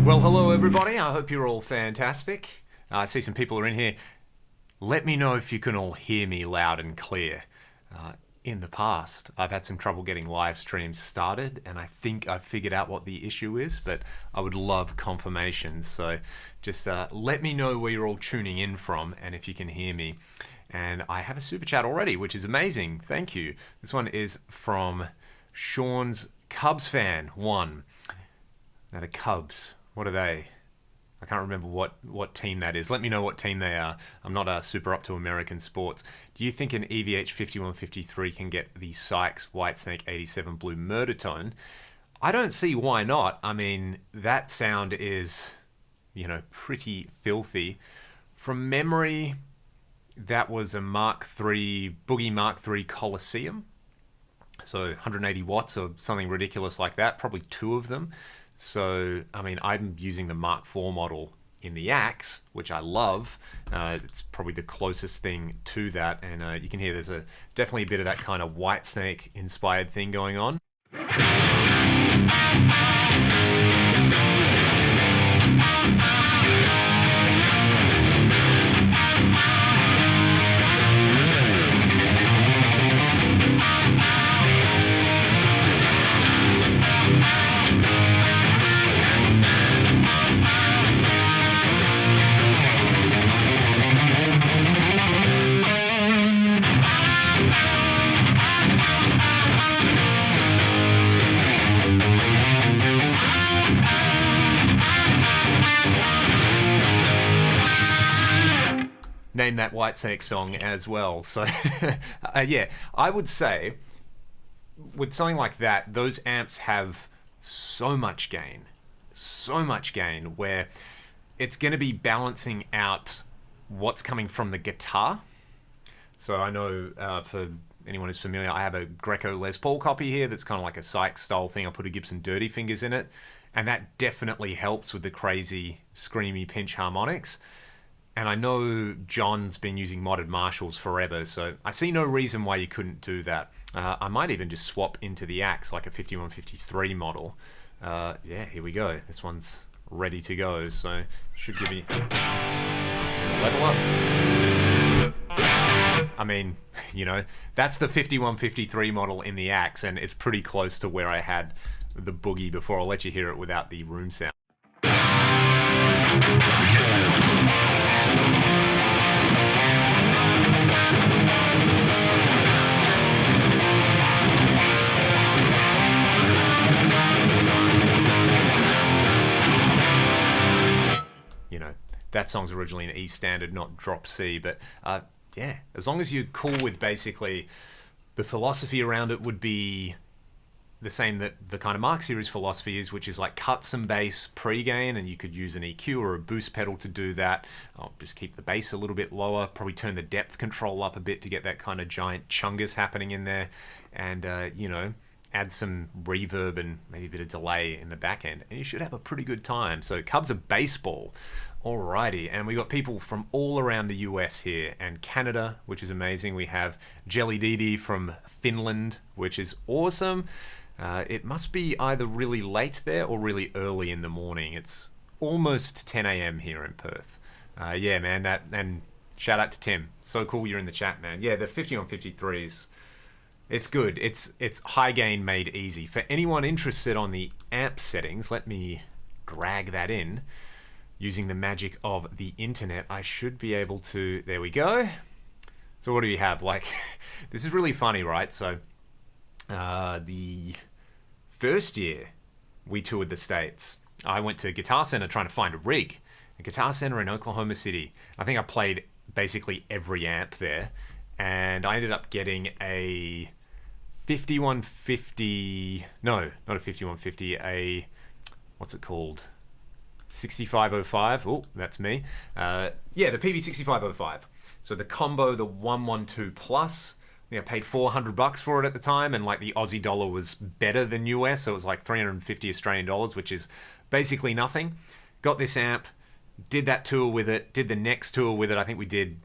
Well, hello everybody. I hope you're all fantastic. I see some people are in here. Let me know if you can all hear me loud and clear. In the past, I've had some trouble getting live streams started, and I think I've figured out what the issue is, but I would love confirmation. So just let me know where you're all tuning in from and if you can hear me. And I have a super chat already, which is amazing. Thank you. This one is from Sean's Cubs fan 1. Now the Cubs, what are they? I can't remember what team that is. Let me know what team they are. I'm not super up to American sports. Do you think an EVH 5153 can get the Sykes Whitesnake 87 Blue Murder Tone? I don't see why not. I mean, that sound is, pretty filthy. From memory, that was a Boogie Mark III Coliseum. So 180 watts or something ridiculous like that, probably two of them. So, I mean, I'm using the Mark IV model in the Axe, which I love. It's probably the closest thing to that. And you can hear there's definitely a bit of that kind of Whitesnake inspired thing going on. Name that Whitesnake song as well. So yeah, I would say with something like that, those amps have so much gain where it's going to be balancing out what's coming from the guitar. So I know for anyone who's familiar, I have a Greco Les Paul copy here that's kind of like a Sykes style thing. I put a Gibson Dirty Fingers in it, and that definitely helps with the crazy screamy pinch harmonics. And I know John's been using modded Marshalls forever, so I see no reason why you couldn't do that. I might even just swap into the Axe, like a 5153 model. Yeah, here we go. This one's ready to go, so should give me level up. I mean, that's the 5153 model in the Axe, and it's pretty close to where I had the Boogie before. I'll let you hear it without the room sound. That song's originally an E standard, not drop C, but yeah, as long as you're cool with basically the philosophy around it would be the same that the kind of Mark series philosophy is, which is like cut some bass pre-gain, and you could use an EQ or a boost pedal to do that. I'll just keep the bass a little bit lower, probably turn the depth control up a bit to get that kind of giant chungus happening in there, and add some reverb and maybe a bit of delay in the back end, and you should have a pretty good time. So Cubs are baseball. Alrighty, and we got people from all around the US here, and Canada, which is amazing. We have Jelly Didi from Finland, which is awesome. It must be either really late there or really early in the morning. It's almost 10 a.m. here in Perth. Yeah, man, and shout out to Tim. So cool you're in the chat, man. Yeah, the 5153s. It's good. It's high gain made easy. For anyone interested on the amp settings, let me drag that in. Using the magic of the internet, I should be able to... There we go. So what do we have? Like, this is really funny, right? So the first year we toured the States, I went to Guitar Center trying to find a rig. A Guitar Center in Oklahoma City. I think I played basically every amp there. And I ended up getting a 5150... No, not a 5150. A... What's it called? 6505. Oh, that's me. Yeah, the PB6505. So the combo, the 112 Plus. I think I paid $400 for it at the time, and like the Aussie dollar was better than US, so it was like 350 Australian dollars, which is basically nothing. Got this amp, did that tour with it, did the next tour with it. I think we did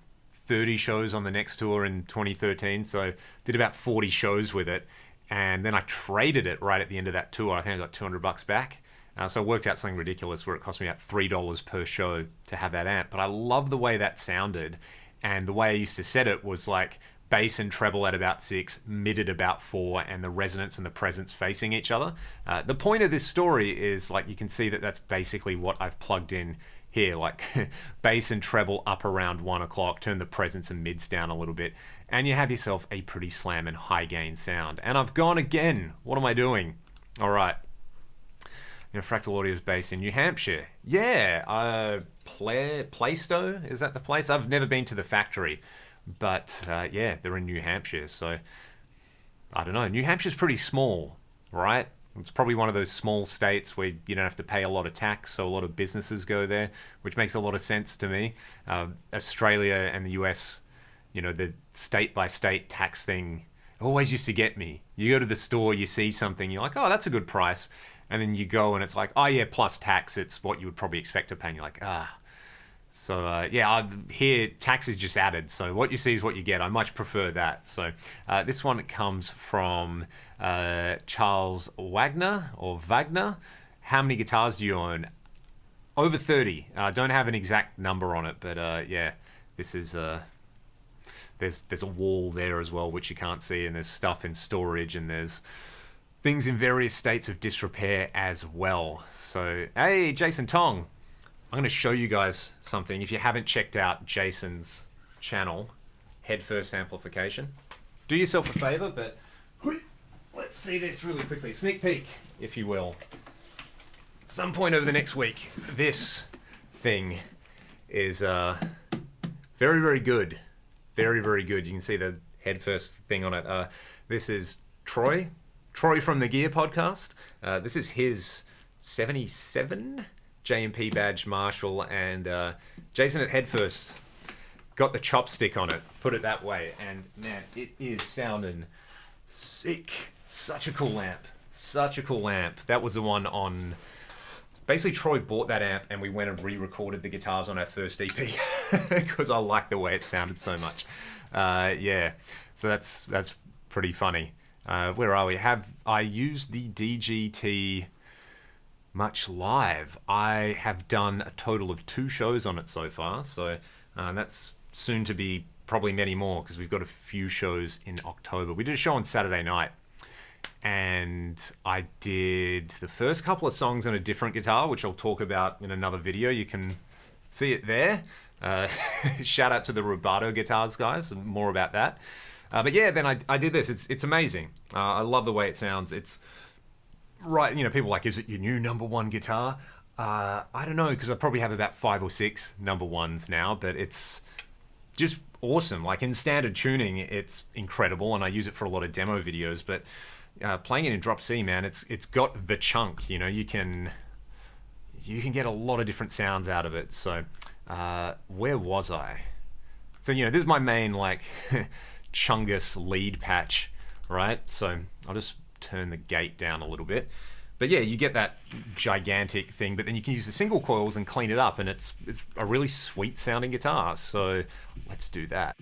30 shows on the next tour in 2013, so did about 40 shows with it, and then I traded it right at the end of that tour. I think I got $200 back. So it worked out something ridiculous where it cost me about $3 per show to have that amp. But I love the way that sounded, and the way I used to set it was like bass and treble at about 6, mid at about 4, and the resonance and the presence facing each other. The point of this story is, like, you can see that that's basically what I've plugged in here, like bass and treble up around 1 o'clock, turn the presence and mids down a little bit, and you have yourself a pretty slam and high gain sound. And I've gone again. What am I doing? All right. Fractal Audio is based in New Hampshire. Yeah, Plaistow, is that the place? I've never been to the factory, but yeah, they're in New Hampshire. So I don't know. New Hampshire's pretty small, right? It's probably one of those small states where you don't have to pay a lot of tax, so a lot of businesses go there, which makes a lot of sense to me. Australia and the US, the state-by-state tax thing always used to get me. You go to the store, you see something, you're like, oh, that's a good price. And then you go and it's like, oh yeah, plus tax, it's what you would probably expect to pay. And you're like, ah. So yeah, here tax is just added. So what you see is what you get. I much prefer that. So this one comes from Charles Wagner or Wagner. How many guitars do you own? Over 30. Don't have an exact number on it, but yeah, this is there's a wall there as well which you can't see, and there's stuff in storage, and there's things in various states of disrepair as well. So hey, Jason Tong. I'm going to show you guys something. If you haven't checked out Jason's channel, Headfirst Amplification, do yourself a favor, but let's see this really quickly. Sneak peek, if you will. Some point over the next week, this thing is very, very good. Very, very good. You can see the Headfirst thing on it. This is Troy from the Gear podcast. This is his 77 JMP badge Marshall, and Jason at Headfirst got the chopstick on it, put it that way, and man, it is sounding sick. Such a cool amp. Such a cool amp. That was the one on... Basically, Troy bought that amp and we went and re-recorded the guitars on our first EP because I liked the way it sounded so much. Yeah, so that's pretty funny. Where are we? I used the DGT much live. I have done a total of 2 shows on it so far, so that's soon to be probably many more because we've got a few shows in October. We did a show on Saturday night, and I did the first couple of songs on a different guitar, which I'll talk about in another video. You can see it there. Shout out to the Rubato guitars guys, more about that. But yeah, then I did this. It's amazing. I love the way it sounds. It's right, people are like, is it your new #1 guitar? I don't know, because I probably have about 5 or 6 #1s now, but it's just awesome. Like in standard tuning, it's incredible, and I use it for a lot of demo videos, but playing it in drop C, man, it's got the chunk, you can get a lot of different sounds out of it. So where was I? So this is my main like Chungus lead patch, right? So I'll just turn the gate down a little bit, but yeah, you get that gigantic thing, but then you can use the single coils and clean it up, and it's a really sweet sounding guitar. So let's do that.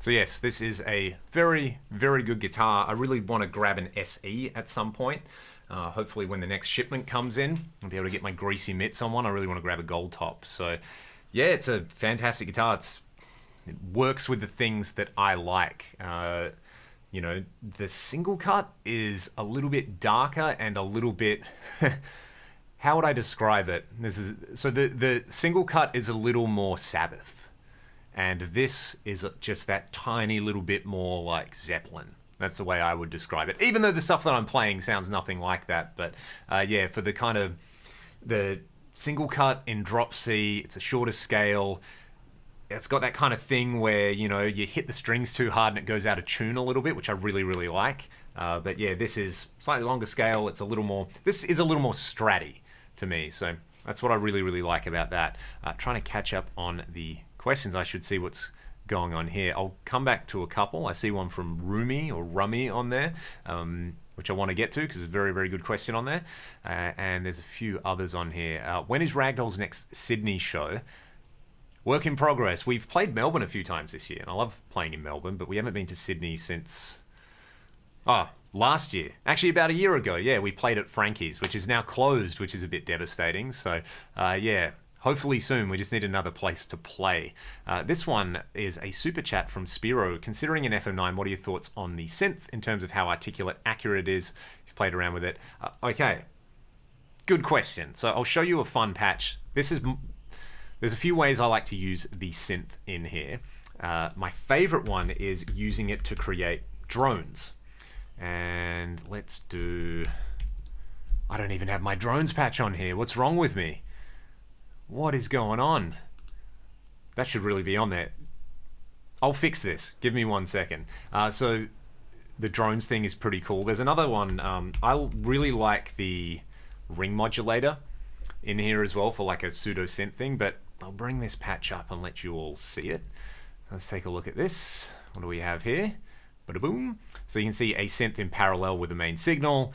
So yes, this is a very, very good guitar. I really want to grab an SE at some point. Hopefully when the next shipment comes in, I'll be able to get my greasy mitts on one. I really want to grab a gold top. So yeah, it's a fantastic guitar. It's it works with the things that I like. You know, the single cut is a little bit darker and a little bit... How would I describe it? So the single cut is a little more Sabbath. And this is just that tiny little bit more like Zeppelin. That's the way I would describe it. Even though the stuff that I'm playing sounds nothing like that. But yeah, for the kind of... The single cut in drop C, it's a shorter scale. It's got that kind of thing where, you know, you hit the strings too hard and it goes out of tune a little bit, which I really, really like. But yeah, this is slightly longer scale. It's a little more, this is a little more stratty to me. So that's what I really, really like about that. Trying to catch up on the questions. I should see what's going on here. I'll come back to a couple. I see one from Rumi or Rummy on there, which I want to get to because it's a very, very good question on there. And there's a few others on here. When is Ragdoll's next Sydney show? Work in progress. We've played Melbourne a few times this year, and I love playing in Melbourne, but we haven't been to Sydney since... last year. Actually, about a year ago. Yeah, we played at Frankie's, which is now closed, which is a bit devastating. So, yeah, hopefully soon. We just need another place to play. This one is a super chat from Spiro. Considering an FM9, what are your thoughts on the synth in terms of how articulate, accurate it is? You've played around with it. Okay, good question. So I'll show you a fun patch. There's a few ways I like to use the synth in here. My favorite one is using it to create drones. And let's do... I don't even have my drones patch on here. What's wrong with me? What is going on? That should really be on there. I'll fix this. Give me 1 second. So the drones thing is pretty cool. There's another one. I really like the ring modulator in here as well for like a pseudo synth thing, but I'll bring this patch up and let you all see it. Let's take a look at this. What do we have here? Bada-boom. So you can see a synth in parallel with the main signal.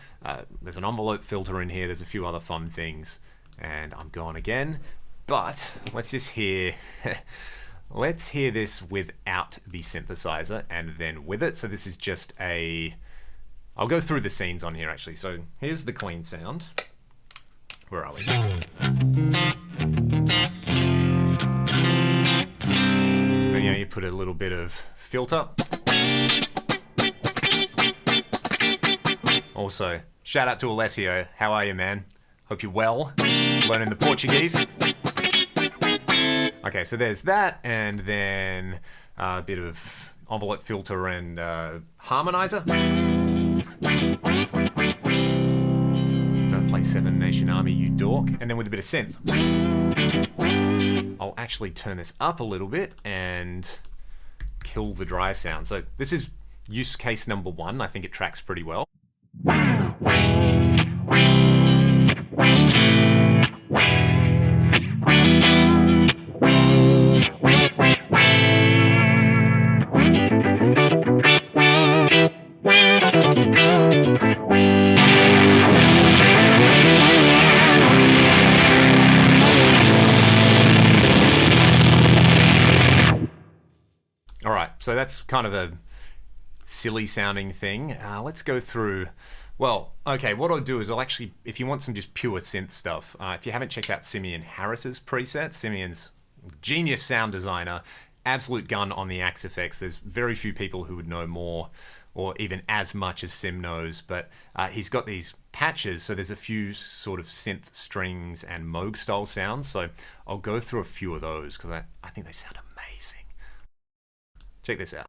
There's an envelope filter in here. There's a few other fun things. And I'm gone again. But let's just hear... let's hear this without the synthesizer and then with it. So this is just a... I'll go through the scenes on here actually. So here's the clean sound. Where are we? Then, you know, you put a little bit of filter. Also, shout out to Alessio. How are you, man? Hope you're well. Learning the Portuguese. Okay, so there's that, and then a bit of envelope filter and harmonizer. Don't play Seven Nation Army, you dork. And then with a bit of synth. I'll actually turn this up a little bit and kill the dry sound. So this is use case number 1. I think it tracks pretty well. All right, so that's kind of a silly sounding thing. Let's go through. Well, okay, what I'll do is I'll actually, if you want some just pure synth stuff, if you haven't checked out Simeon Harris's preset, Simeon's genius sound designer, absolute gun on the Axe effects. There's very few people who would know more or even as much as Sim knows, but he's got these patches, so there's a few sort of synth strings and Moog style sounds, so I'll go through a few of those because I think they sound amazing. Check this out.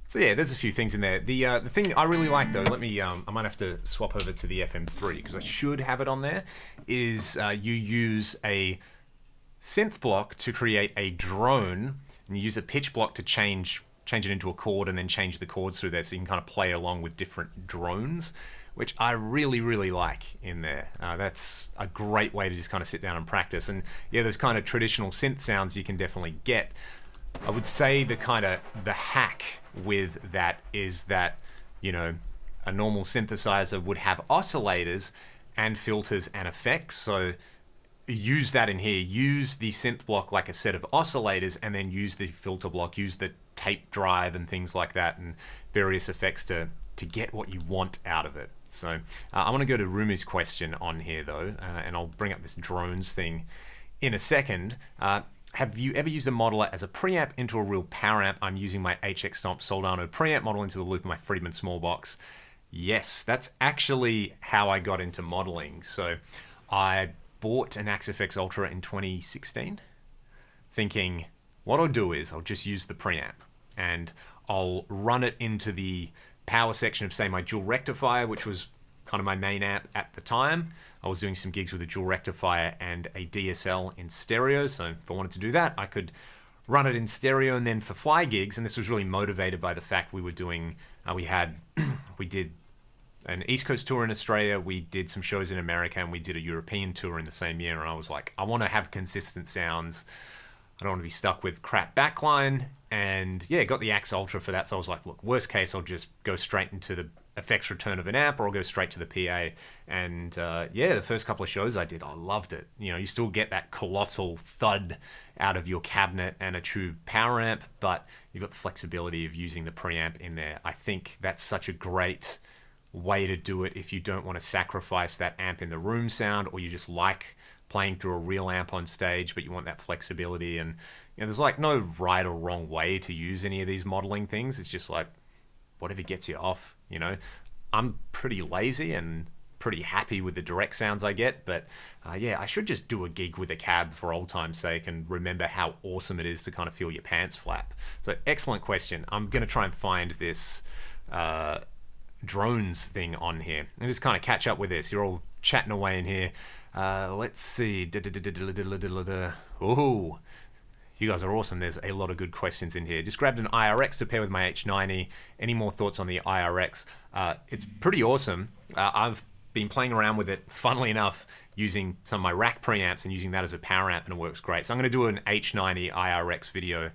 So yeah, there's a few things in there. The thing I really like though, let me, I might have to swap over to the FM3 because I should have it on there, is you use a synth block to create a drone, and you use a pitch block to change it into a chord and then change the chords through there so you can kind of play along with different drones, which I really, really like in there. That's a great way to just kind of sit down and practice. And yeah, those kind of traditional synth sounds you can definitely get. I would say the hack with that is that, you know, a normal synthesizer would have oscillators and filters and effects. So use that in here. Use the synth block like a set of oscillators, and then use the filter block, use the tape drive and things like that, and various effects to get what you want out of it. So I want to go to Rumi's question on here though, and I'll bring up this drones thing in a second. Have you ever used a modeler as a preamp into a real power amp? I'm using my HX Stomp Soldano preamp model into the loop of my Friedman small box. Yes, that's actually how I got into modeling. So I bought an Axe-FX Ultra in 2016, thinking what I'll do is I'll just use the preamp and I'll run it into the power section of, say, my dual rectifier, which was kind of my main amp at the time. I was doing some gigs with a dual rectifier and a DSL in stereo, so if I wanted to do that, I could run it in stereo. And then for fly gigs, and this was really motivated by the fact we were doing, we did an East Coast tour in Australia, we did some shows in America, and we did a European tour in the same year, and I was like, I want to have consistent sounds. I don't want to be stuck with crap backline. And yeah, got the Axe Ultra for that, so I was like, look, worst case, I'll just go straight into the effects return of an amp, or I'll go straight to the PA. And yeah, the first couple of shows I did, I loved it. You know, you still get that colossal thud out of your cabinet and a true power amp, but you've got the flexibility of using the preamp in there. I think that's such a great way to do it if you don't want to sacrifice that amp in the room sound, or you just like playing through a real amp on stage, but you want that flexibility. And you know, there's like no right or wrong way to use any of these modeling things. It's just like whatever gets you off. You know, I'm pretty lazy and pretty happy with the direct sounds I get, but yeah, I should just do a gig with a cab for old time's sake and remember how awesome it is to kind of feel your pants flap. So excellent question. I'm going to try and find this drones thing on here and just kind of catch up with this. You're all chatting away in here. Let's see. Oh, you guys are awesome. There's a lot of good questions in here. Just grabbed an IRX to pair with my H90. Any more thoughts on the IRX? It's pretty awesome. I've been playing around with it, funnily enough, using some of my rack preamps and using that as a power amp, and it works great. So I'm going to do an H90 IRX video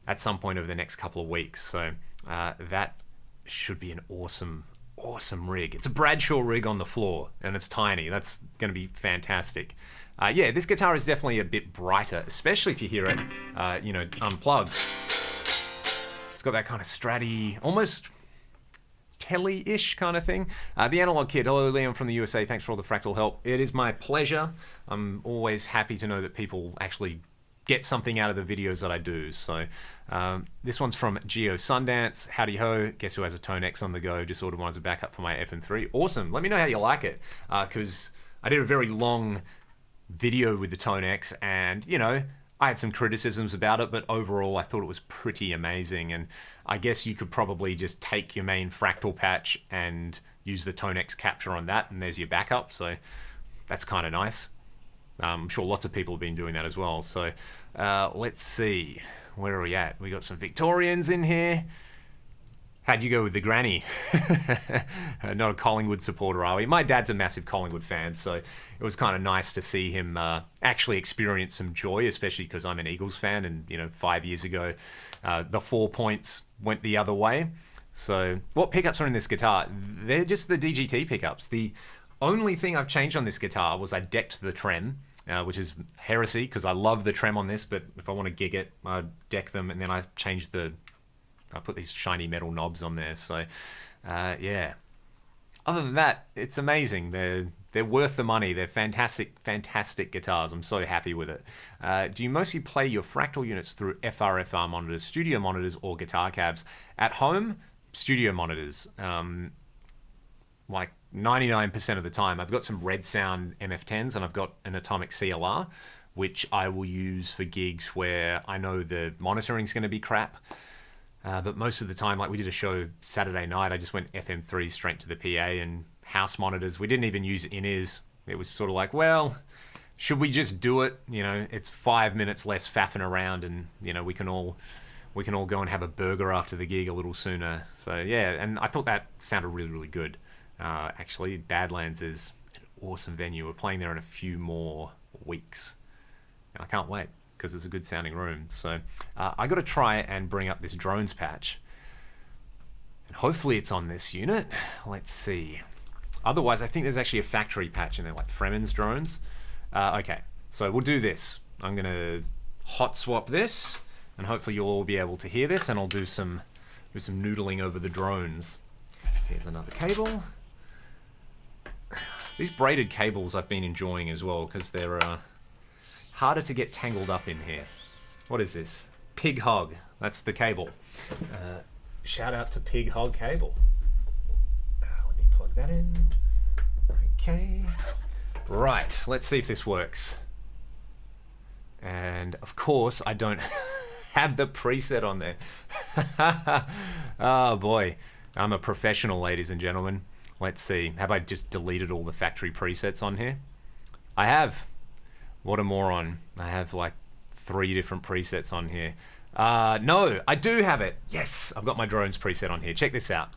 at some point over the next couple of weeks. So that should be an awesome rig. It's a Bradshaw rig on the floor, and it's tiny. That's going to be fantastic. Yeah, this guitar is definitely a bit brighter, especially if you hear it, you know, unplugged. It's got that kind of stratty, almost telly-ish kind of thing. The Analog Kid, hello Liam from the USA, thanks for all the Fractal help. It is my pleasure. I'm always happy to know that people actually get something out of the videos that I do. So this one's from Geo Sundance. Howdy ho, guess who has a Tone X on the go? Just ordered one as a backup for my FM3. Awesome, let me know how you like it, because I did a very long video with the Tone X, and you know, I had some criticisms about it, but overall I thought it was pretty amazing. And I guess you could probably just take your main Fractal patch and use the Tone X capture on that, and there's your backup. So that's kind of nice. I'm sure lots of people have been doing that as well. So let's see, where are we at? We got some Victorians in here. How'd you go with the granny? Not a Collingwood supporter, are we? My dad's a massive Collingwood fan, so it was kind of nice to see him actually experience some joy, especially because I'm an Eagles fan, and you know, 5 years ago, the 4 points went the other way. So what pickups are in this guitar? They're just the DGT pickups. The only thing I've changed on this guitar was I decked the trem, which is heresy because I love the trem on this, but if I want to gig it, I deck them, and then I change I put these shiny metal knobs on there. So yeah, other than that, it's amazing. They're worth the money. They're fantastic guitars. I'm so happy with it. Do you mostly play your Fractal units through FRFR monitors, studio monitors, or guitar cabs? At home, studio monitors. Like 99% of the time. I've got some Red Sound MF10s, and I've got an Atomic CLR, which I will use for gigs where I know the monitoring's going to be crap. But most of the time, like we did a show Saturday night, I just went FM3 straight to the PA and house monitors. We didn't even use in-ears. It was sort of like, well, should we just do it? You know, it's 5 minutes less faffing around, and you know we can all go and have a burger after the gig a little sooner. So yeah, and I thought that sounded really, really good. Actually, Badlands is an awesome venue. We're playing there in a few more weeks, and I can't wait because it's a good sounding room. So I got to try and bring up this drones patch, and hopefully it's on this unit. Let's see. Otherwise, I think there's actually a factory patch in there, like Fremen's drones. Okay, so we'll do this. I'm gonna hot swap this, and hopefully you'll all be able to hear this, and I'll do some noodling over the drones. Here's another cable. These braided cables I've been enjoying as well because they're harder to get tangled up in here. What is this? Pig Hog. That's the cable. Shout out to Pig Hog Cable. Let me plug that in. Okay. Right, let's see if this works. And of course, I don't have the preset on there. Oh boy, I'm a professional, ladies and gentlemen. Let's see, have I just deleted all the factory presets on here? I have. What a moron. I have like 3 different presets on here. No, I do have it. Yes, I've got my drones preset on here. Check this out.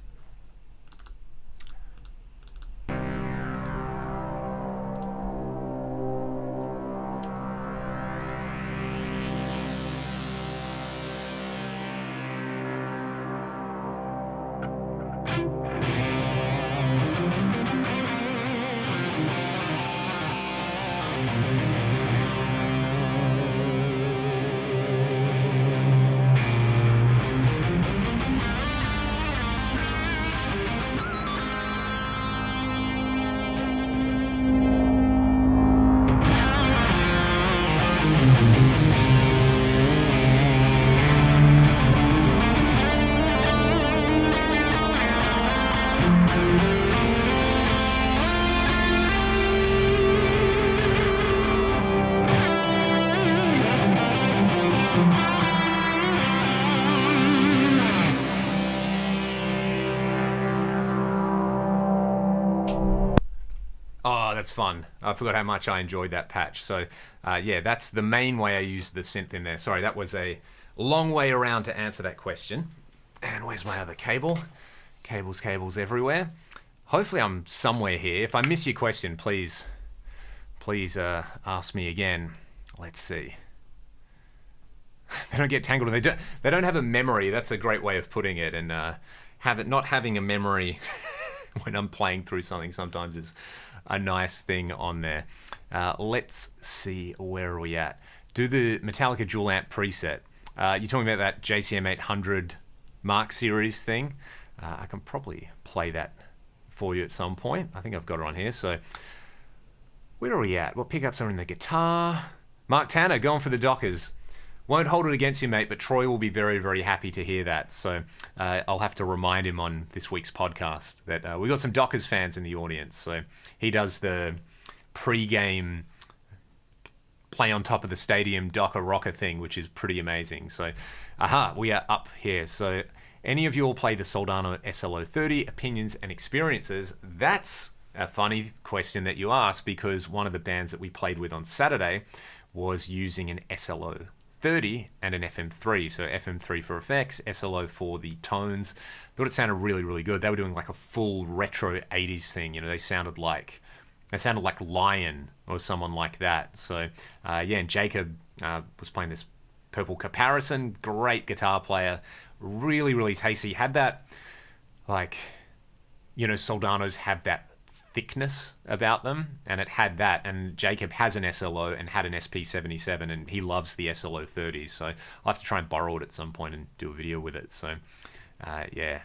Oh, that's fun. I forgot how much I enjoyed that patch. So yeah, that's the main way I use the synth in there. Sorry, that was a long way around to answer that question. And where's my other cable? Cables everywhere. Hopefully I'm somewhere here. If I miss your question, please ask me again. Let's see. They don't get tangled. They don't have a memory. That's a great way of putting it. And not having a memory when I'm playing through something sometimes is a nice thing on there. Let's see, where are we at? Do the Metallica dual amp preset. You're talking about that JCM 800 Mark Series thing. I can probably play that for you at some point. I think I've got it on here. So where are we at? What pickups are in the guitar? Mark Tanner going for the Dockers. Won't hold it against you, mate, but Troy will be very, very happy to hear that. So I'll have to remind him on this week's podcast that we've got some Dockers fans in the audience. So he does the pre-game play on top of the stadium Docker rocker thing, which is pretty amazing. So, we are up here. So any of you all play the Soldano SLO30, opinions and experiences? That's a funny question that you asked, because one of the bands that we played with on Saturday was using an SLO30 and an FM3. So FM3 for effects, SLO for the tones. Thought it sounded really, really good. They were doing like a full retro 80s thing. You know, they sounded like Lion or someone like that. So yeah, and Jacob was playing this Purple Caparison, great guitar player, really, really tasty. Had that, like, you know, Soldanos have that thickness about them, and it had that. And Jacob has an SLO and had an SP77, and he loves the SLO30s. So I'll have to try and borrow it at some point and do a video with it. So yeah,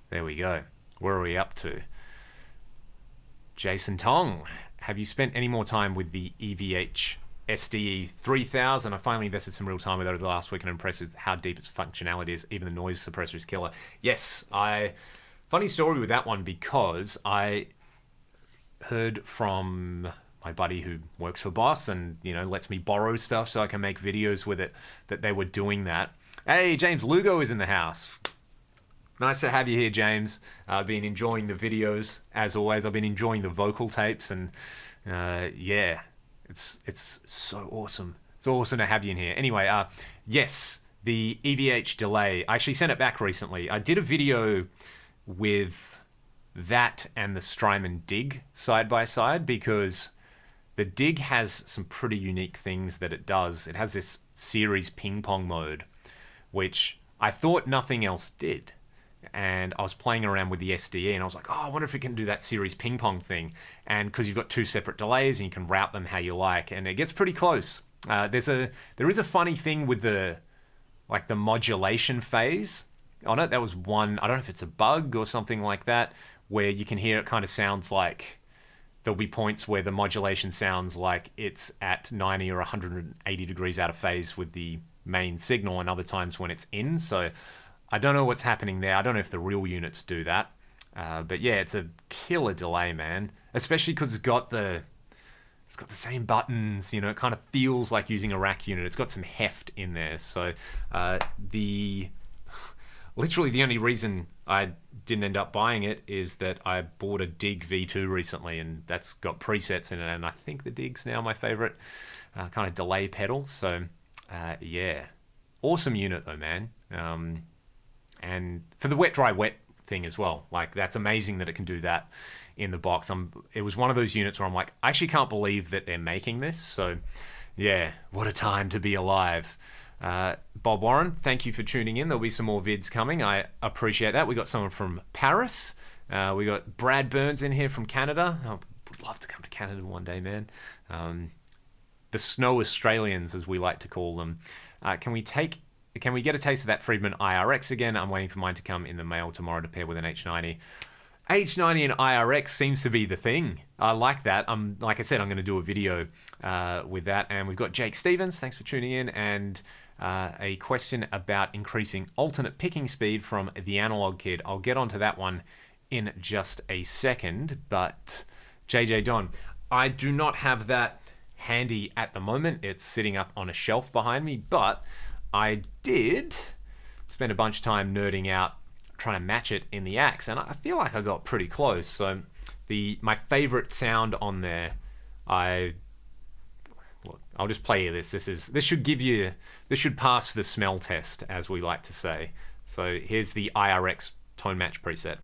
there we go. Where are we up to? Jason Tong, have you spent any more time with the EVH SDE 3000? I finally invested some real time with it over the last week, and I'm impressed with how deep its functionality is. Even the noise suppressor is killer. Yes, funny story with that one, because I heard from my buddy who works for Boss and, you know, lets me borrow stuff so I can make videos with it, that they were doing that. Hey, James Lugo is in the house. Nice to have you here, James. I've been enjoying the videos as always. I've been enjoying the vocal tapes, and yeah, it's so awesome. It's awesome to have you in here. Anyway, yes, the EVH delay. I actually sent it back recently. I did a video with that and the Strymon Dig side by side because the Dig has some pretty unique things that it does. It has this series ping pong mode, which I thought nothing else did. And I was playing around with the SDE and I was like, oh, I wonder if it can do that series ping pong thing. And because you've got two separate delays and you can route them how you like, and it gets pretty close. There is a funny thing with the modulation phase on it. That was one, I don't know if it's a bug or something like that, where you can hear it kind of sounds like there'll be points where the modulation sounds like it's at 90 or 180 degrees out of phase with the main signal, and other times when it's in. So I don't know what's happening there. I don't know if the real units do that. But yeah, it's a killer delay, man. Especially because it's got the same buttons, you know, it kind of feels like using a rack unit. It's got some heft in there. So literally the only reason I didn't end up buying it is that I bought a Dig V2 recently, and that's got presets in it, and I think the Dig's now my favorite kind of delay pedal. So yeah, awesome unit though, man. And for the wet dry wet thing as well, like that's amazing that it can do that in the box. It was one of those units where I'm like, I actually can't believe that they're making this. So yeah, what a time to be alive. Bob Warren, thank you for tuning in. There'll be some more vids coming. I appreciate that. We got someone from Paris. We got Brad Burns in here from Canada. I would love to come to Canada one day, man. The Snow Australians, as we like to call them. Can we get a taste of that Friedman IRX again? I'm waiting for mine to come in the mail tomorrow to pair with an H90. H90 and IRX seems to be the thing. I like that. Like I said, I'm going to do a video with that. And we've got Jake Stevens. Thanks for tuning in. And a question about increasing alternate picking speed from the Analog Kid. I'll get onto that one in just a second. But JJ Don, I do not have that handy at the moment. It's sitting up on a shelf behind me. But I did spend a bunch of time nerding out trying to match it in the Axe, and I feel like I got pretty close. So my favorite sound on there, I'll just play you this. This should pass the smell test, as we like to say. So here's the IRX tone match preset.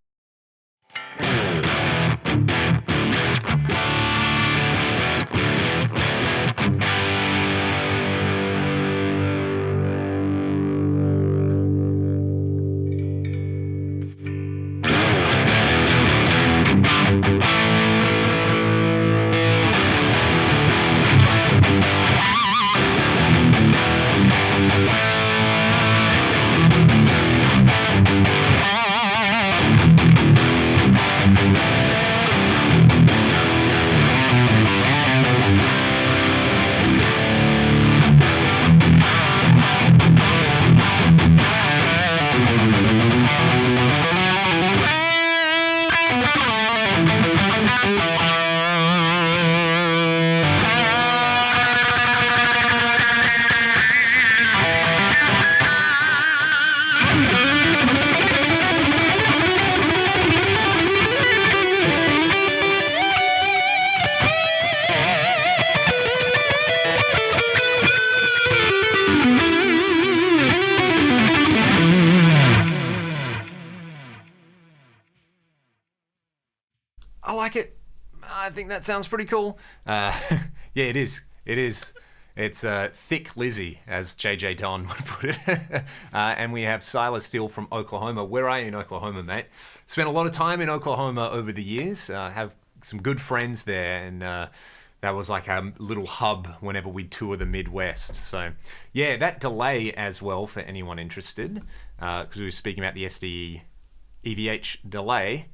I like it. I think that sounds pretty cool. Yeah, it is. It's thick Lizzie, as JJ Don would put it. And we have Silas Steele from Oklahoma. Where are you in Oklahoma, mate? Spent a lot of time in Oklahoma over the years. Have some good friends there, and that was like a little hub whenever we'd tour the Midwest. So yeah, that delay as well for anyone interested, because we were speaking about the SDE EVH delay.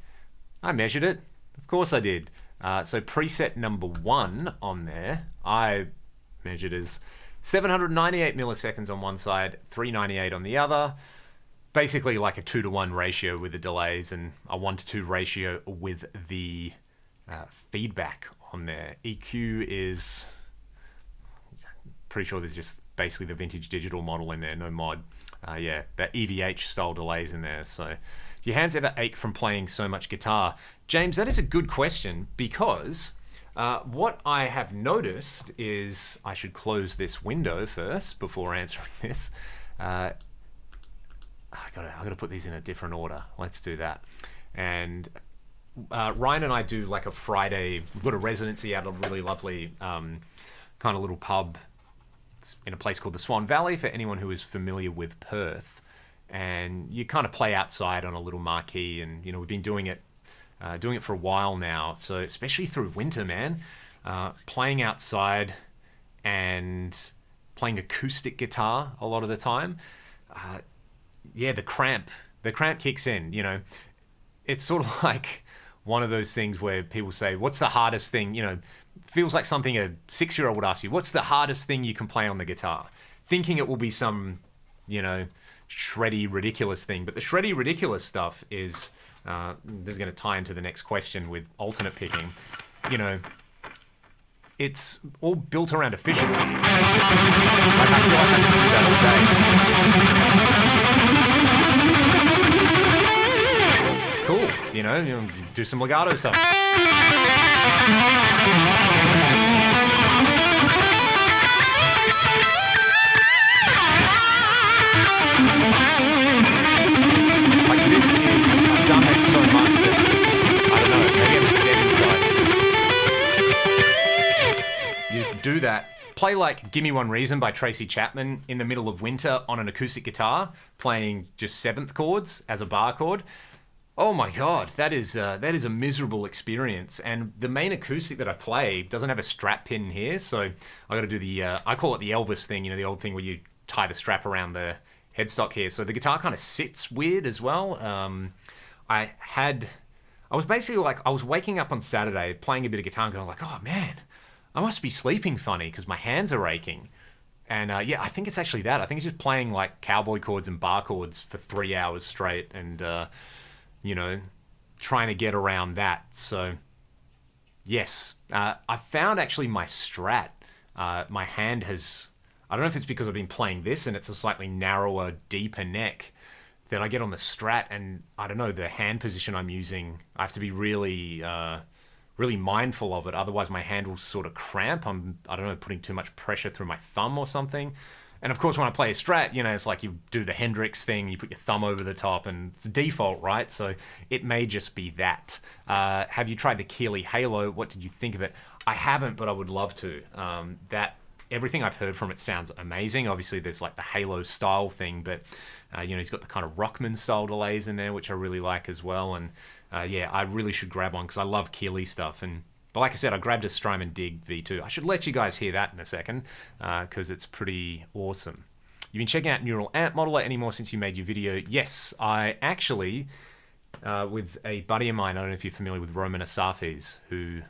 I measured it. Of course I did. So preset number 1 on there, I measured as 798 milliseconds on one side, 398 on the other. Basically like a 2-to-1 ratio with the delays, and a 1-to-2 ratio with the feedback on there. EQ is, pretty sure there's just basically the vintage digital model in there, no mod. yeah, that EVH style delays in there. So, your hands ever ache from playing so much guitar? James, that is a good question, because what I have noticed is, I should close this window first before answering this. I gotta put these in a different order. Let's do that. And Ryan and I do like a Friday, we've got a residency at a really lovely kind of little pub. It's in a place called the Swan Valley, for anyone who is familiar with Perth. And you kind of play outside on a little marquee, and you know, we've been doing it for a while now. So especially through winter, man, playing outside and playing acoustic guitar a lot of the time. Yeah, the cramp kicks in. You know, it's sort of like one of those things where people say, "What's the hardest thing?" You know, feels like something a 6-year-old would ask you. What's the hardest thing you can play on the guitar? Thinking it will be some, you know, shreddy, ridiculous thing. But the shreddy, ridiculous stuff is, this is going to tie into the next question with alternate picking. You know, it's all built around efficiency. Like, I feel like I can do that all day. Cool. You know, do some legato stuff. I've done this so much that, I don't know, maybe I'm just dead inside. You just do that. Play like Gimme One Reason by Tracy Chapman in the middle of winter on an acoustic guitar, playing just 7th chords as a bar chord. Oh my God, that is a miserable experience. And the main acoustic that I play doesn't have a strap pin here, so I got to do the, I call it the Elvis thing, you know, the old thing where you tie the strap around the headstock here. So the guitar kind of sits weird as well. I was basically like, I was waking up on Saturday playing a bit of guitar and going like, oh man, I must be sleeping funny because my hands are aching. And yeah, I think it's actually that. I think it's just playing like cowboy chords and bar chords for 3 hours straight and, you know, trying to get around that. So yes, I found actually my Strat, my hand has, I don't know if it's because I've been playing this and it's a slightly narrower, deeper neck, that I get on the Strat, and I don't know, the hand position I'm using, I have to be really, really mindful of it. Otherwise my hand will sort of cramp. I don't know, putting too much pressure through my thumb or something. And of course, when I play a Strat, you know, it's like you do the Hendrix thing, you put your thumb over the top, and it's default, right? So it may just be that. Have you tried the Keeley Halo? What did you think of it? I haven't, but I would love to. Everything I've heard from it sounds amazing. Obviously, there's like the Halo style thing, but you know, he's got the kind of Rockman style delays in there, which I really like as well. And yeah, I really should grab one because I love Keeley stuff. But like I said, I grabbed a Strymon Dig V2. I should let you guys hear that in a second because it's pretty awesome. You've been checking out Neural Amp Modeler anymore since you made your video? Yes, I actually, with a buddy of mine, I don't know if you're familiar with Roman Asafis, who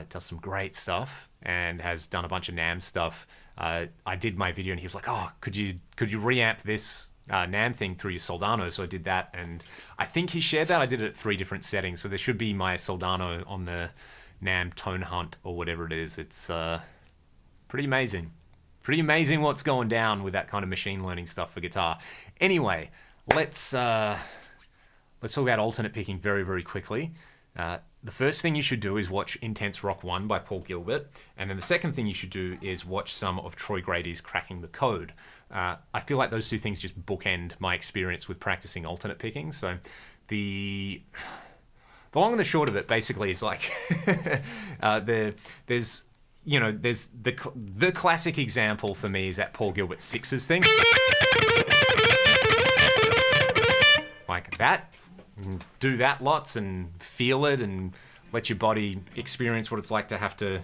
does some great stuff and has done a bunch of NAMM stuff. I did my video and he was like, oh, could you reamp this NAMM thing through your Soldano? So I did that, and I think he shared that. I did it at 3 different settings, so there should be my Soldano on the NAMM Tone Hunt or whatever it is. It's pretty amazing. Pretty amazing what's going down with that kind of machine learning stuff for guitar. Anyway, let's talk about alternate picking very, very quickly. The first thing you should do is watch Intense Rock 1 by Paul Gilbert, and then the second thing you should do is watch some of Troy Grady's Cracking the Code. I feel like those two things just bookend my experience with practicing alternate picking. So the long and the short of it basically is like there's the classic example for me is that Paul Gilbert Sixes thing. Like that. Do that lots and feel it and let your body experience what it's like to have to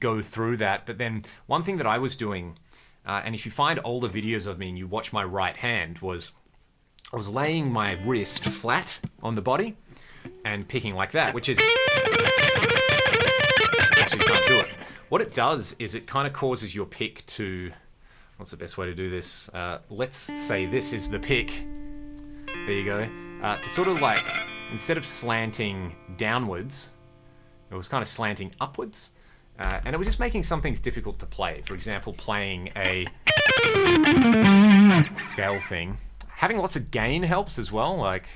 go through that. But then one thing that I was doing, and if you find older videos of me and you watch my right hand, was I was laying my wrist flat on the body and picking like that, which is... Actually can't do it. What it does is it kind of causes your pick to... What's the best way to do this? Let's say this is the pick. There you go. To sort of like, instead of slanting downwards, it was kind of slanting upwards. And it was just making some things difficult to play. For example, playing a scale thing. Having lots of gain helps as well. Like,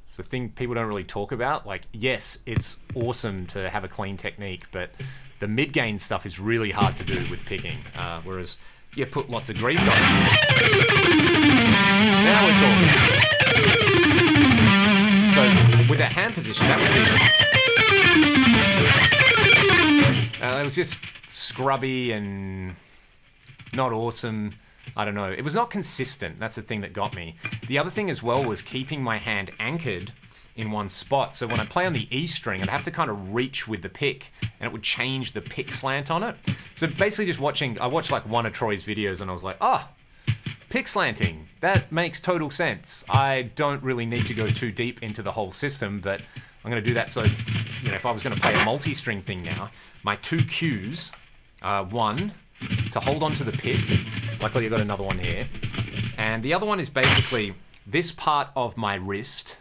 it's a thing people don't really talk about. Like, yes, it's awesome to have a clean technique, but the mid-gain stuff is really hard to do with picking. Whereas you put lots of grease on it. Now we're talking. So with that hand position, that would be... it was just scrubby and not awesome. I don't know. It was not consistent. That's the thing that got me. The other thing as well was keeping my hand anchored in one spot. So when I play on the E string, I'd have to kind of reach with the pick, and it would change the pick slant on it. So basically just watching, I watched like one of Troy's videos and I was like, oh, pick slanting. That makes total sense. I don't really need to go too deep into the whole system, but I'm going to do that. So, you know, if I was going to play a multi-string thing now, my two cues are one, to hold on to the pick. Luckily I've got another one here. And the other one is basically this part of my wrist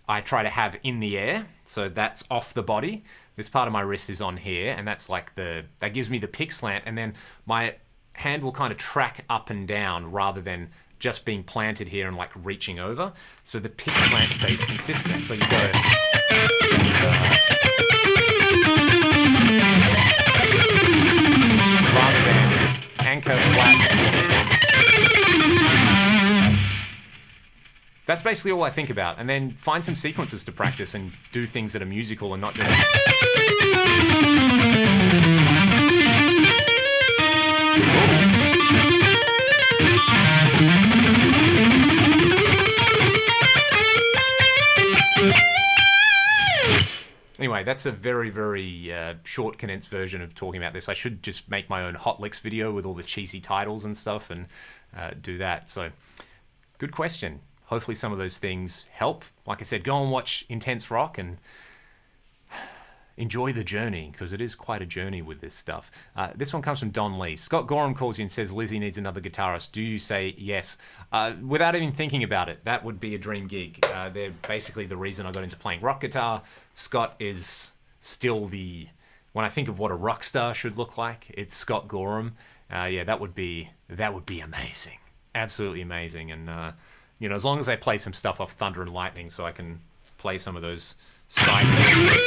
I try to have in the air, so that's off the body. This part of my wrist is on here, and that's like that gives me the pick slant, and then my hand will kind of track up and down rather than just being planted here and like reaching over. So the pick slant stays consistent. So you go rather than anchor flat. That's basically all I think about, and then find some sequences to practice and do things that are musical and not just... Anyway, that's a very, very short, condensed version of talking about this. I should just make my own Hot Licks video with all the cheesy titles and stuff and do that. So, good question. Hopefully some of those things help. Like I said, go and watch Intense Rock and enjoy the journey, because it is quite a journey with this stuff. This one comes from Don Lee. Scott Gorham calls you and says, Lizzie needs another guitarist. Do you say yes? Without even thinking about it, that would be a dream gig. They're basically the reason I got into playing rock guitar. Scott is still the... When I think of what a rock star should look like, it's Scott Gorham. Yeah, that would be amazing. Absolutely amazing. And... you know, as long as I play some stuff off Thunder and Lightning so I can play some of those side things.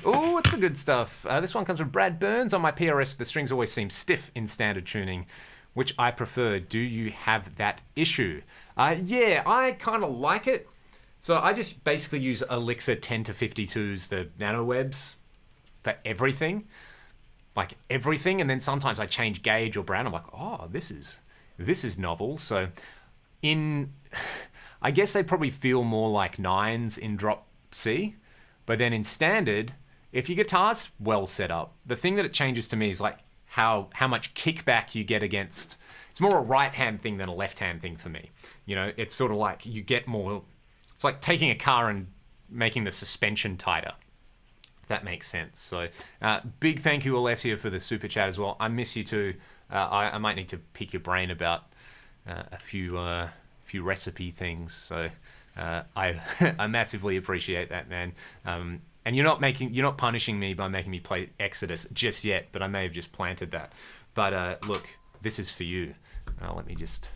Oh, it's the good stuff. This one comes from Brad Burns. On my PRS, the strings always seem stiff in standard tuning, which I prefer. Do you have that issue? Yeah, I kind of like it. So I just basically use Elixir 10 to 52s, the nano webs, for everything. Like everything, and then sometimes I change gauge or brand. I'm like, oh, this is novel. So I guess they probably feel more like 9s in drop C, but then in standard, if your guitar's well set up, the thing that it changes to me is like how much kickback you get against. It's more a right hand thing than a left hand thing for me. You know, it's sort of like you get more, it's like taking a car and making the suspension tighter, if that makes sense. So big thank you, Alessia, for the super chat as well. I miss you too. I might need to pick your brain about a few recipe things. So I massively appreciate that, man. And you're not punishing me by making me play Exodus just yet, but I may have just planted that. But look, this is for you. Let me just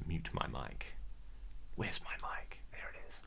mute my mic. Where's my mic? There it is.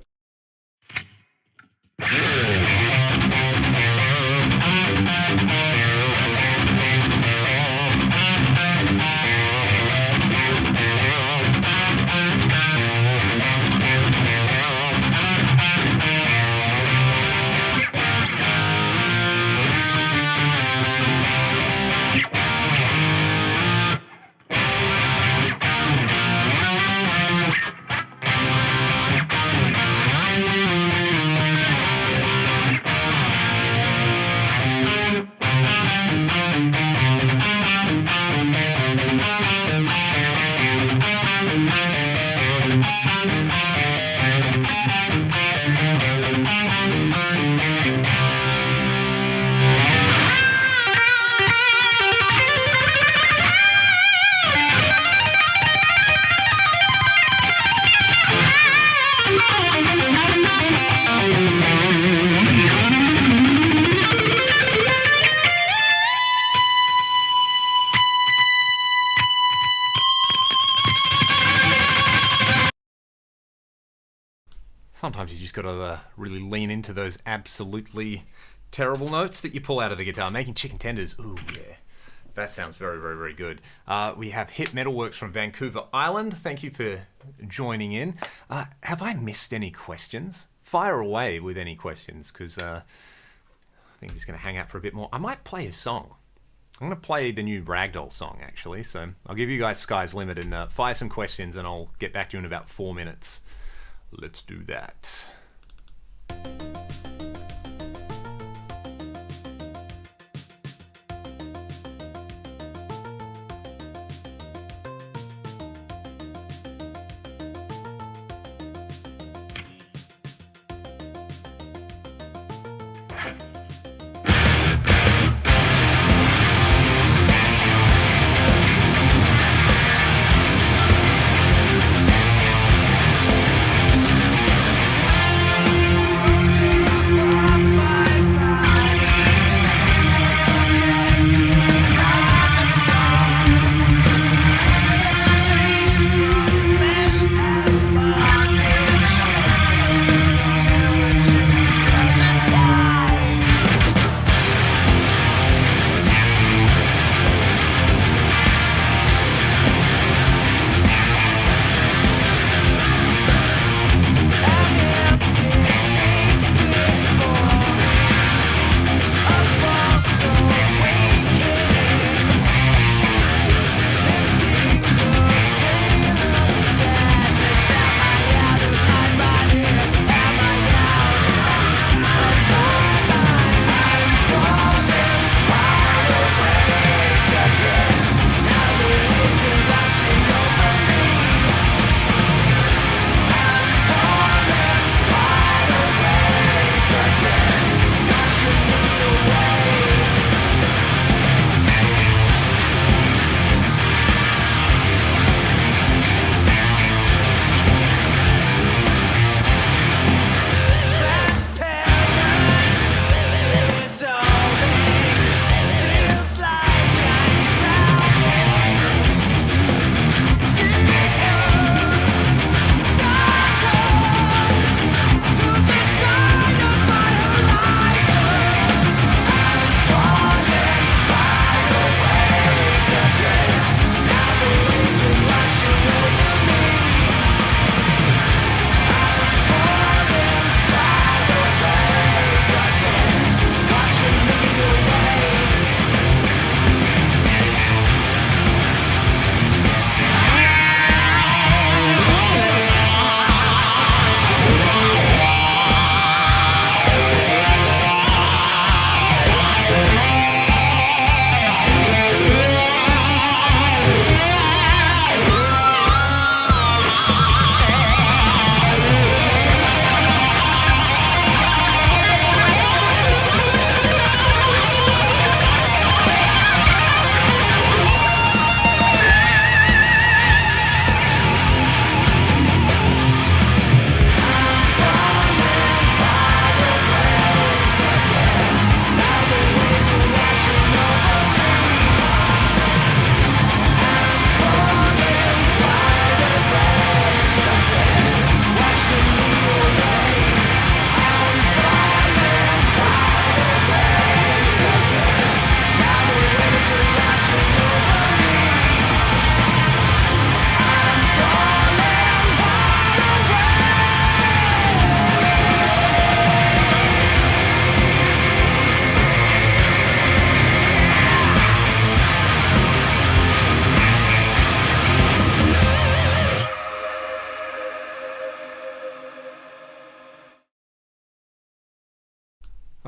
sometimes you just got to really lean into those absolutely terrible notes that you pull out of the guitar. Making chicken tenders, ooh yeah, that sounds very, very, very good. We have Hit Metalworks from Vancouver Island. Thank you for joining in. Have I missed any questions? Fire away with any questions, because I think he's going to hang out for a bit more. I might play a song. I'm going to play the new Ragdoll song, actually. So I'll give you guys Sky's Limit and fire some questions, and I'll get back to you in about 4 minutes. Let's do that.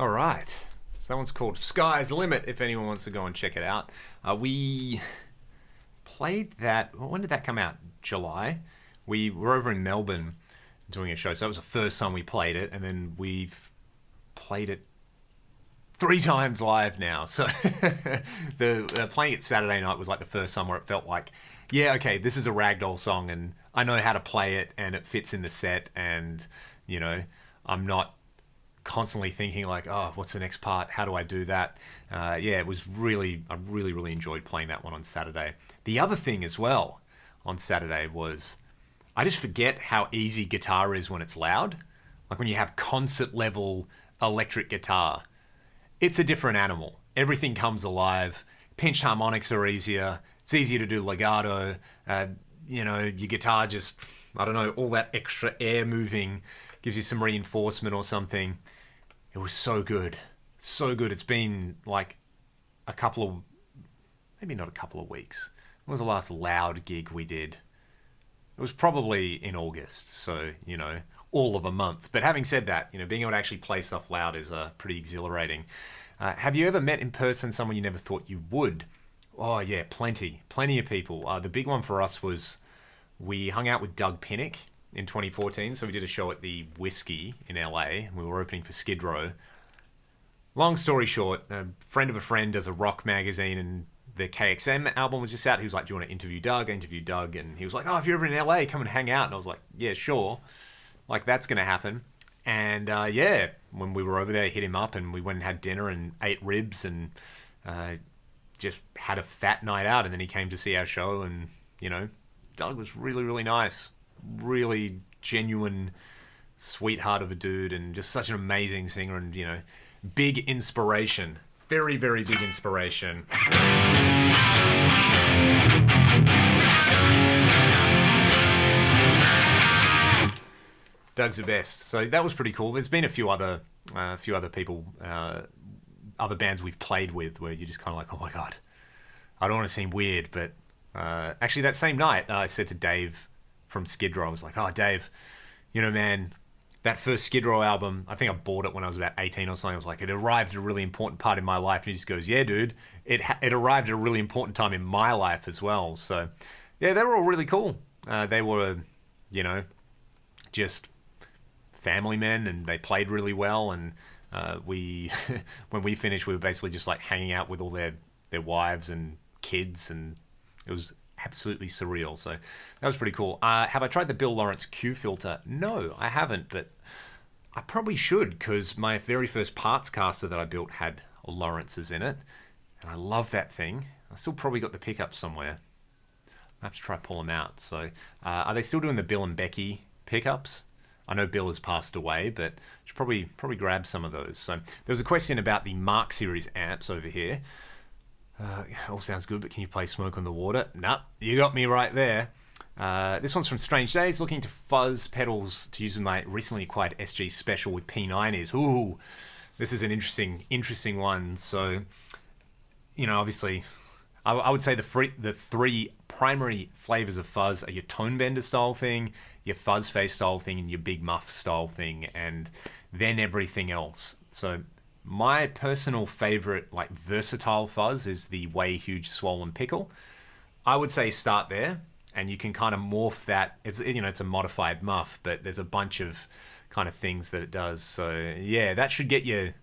All right. So that one's called Sky's Limit, if anyone wants to go and check it out. We played that, when did that come out? July. We were over in Melbourne doing a show, so that was the first time we played it, and then we've played it 3 times live now. So playing it Saturday night was like the first time where it felt like, yeah, okay, this is a Ragdoll song, and I know how to play it, and it fits in the set, and, you know, I'm not constantly thinking like, oh, what's the next part? How do I do that? Yeah, it was really, I really enjoyed playing that one on Saturday. The other thing as well on Saturday was I just forget how easy guitar is when it's loud. like when you have concert level electric guitar, it's a different animal. Everything comes alive. Pinched harmonics are easier. It's easier to do legato. You know, your guitar just, I don't know, all that extra air moving gives you some reinforcement or something. It was so good. So good. It's been like a couple of, maybe not a couple of weeks. When was the last loud gig we did? It was probably in August, so, you know, all of a month. But having said that, you know, being able to actually play stuff loud is pretty exhilarating. Have you ever met in person someone you never thought you would? Oh, yeah, plenty of people. The big one for us was we hung out with Doug Pinnick in 2014. So we did a show at the Whiskey in LA. We were opening for Skid Row. Long story short, a friend of a friend does a rock magazine, and the KXM album was just out. He was like, do you want to interview Doug? I interviewed Doug, and he was like, oh, if you're ever in LA, come and hang out. And I was like, yeah, sure. Like, that's going to happen. And yeah, when we were over there, hit him up, and we went and had dinner and ate ribs and just had a fat night out. And then he came to see our show, and, you know, Doug was really, really nice. Really genuine sweetheart of a dude, and just such an amazing singer, and, you know, big inspiration. Very, very big inspiration. Doug's the best. So that was pretty cool. There's been a few other people, other bands we've played with where you're just kind of like, oh my God, I don't want to seem weird, but actually that same night I said to Dave from Skid Row, I was like, oh Dave, you know, man, that first Skid Row album, I think I bought it when I was about 18 or something. I was like, it arrived at a really important part in my life. And he just goes, yeah, dude, it arrived at a really important time in my life as well. So, yeah, they were all really cool. They were, you know, just family men, and they played really well. And we, when we finished, we were basically just like hanging out with all their wives and kids, and it was absolutely surreal. So that was pretty cool. Have I tried the Bill Lawrence Q filter? No, I haven't, but I probably should, because my very first parts caster that I built had Lawrence's in it, and I love that thing. I still probably got the pickup somewhere. I have to try pull them out. So are they still doing the Bill and Becky pickups? I know Bill has passed away, but I should probably grab some of those. So there's a question about the Mark Series amps over here. All sounds good, but can you play Smoke on the Water? Nah, you got me right there. This one's from Strange Days. Looking to fuzz pedals to use with my recently acquired SG Special with P9 is. Ooh, this is an interesting one. So, you know, obviously, I would say the three primary flavors of fuzz are your tone bender style thing, your fuzz face style thing, and your big muff style thing, and then everything else. So my personal favorite, like, versatile fuzz is the Way Huge Swollen Pickle. I would say start there, and you can kind of morph that. It's, you know, it's a modified muff, but there's a bunch of kind of things that it does. So yeah, that should get you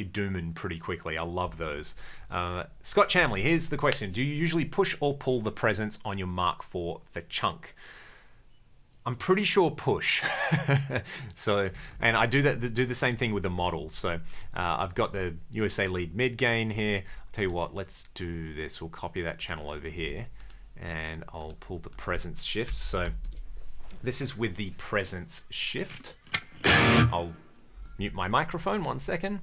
dooming pretty quickly. I love those. Scott Chamley, here's the question: do you usually push or pull the presence on your Mark IV for chunk? I'm pretty sure push. So, and I do the same thing with the model. So I've got the USA lead mid gain here. I'll tell you what, let's do this. We'll copy that channel over here, and I'll pull the presence shift. So this is with the presence shift. I'll mute my microphone 1 second.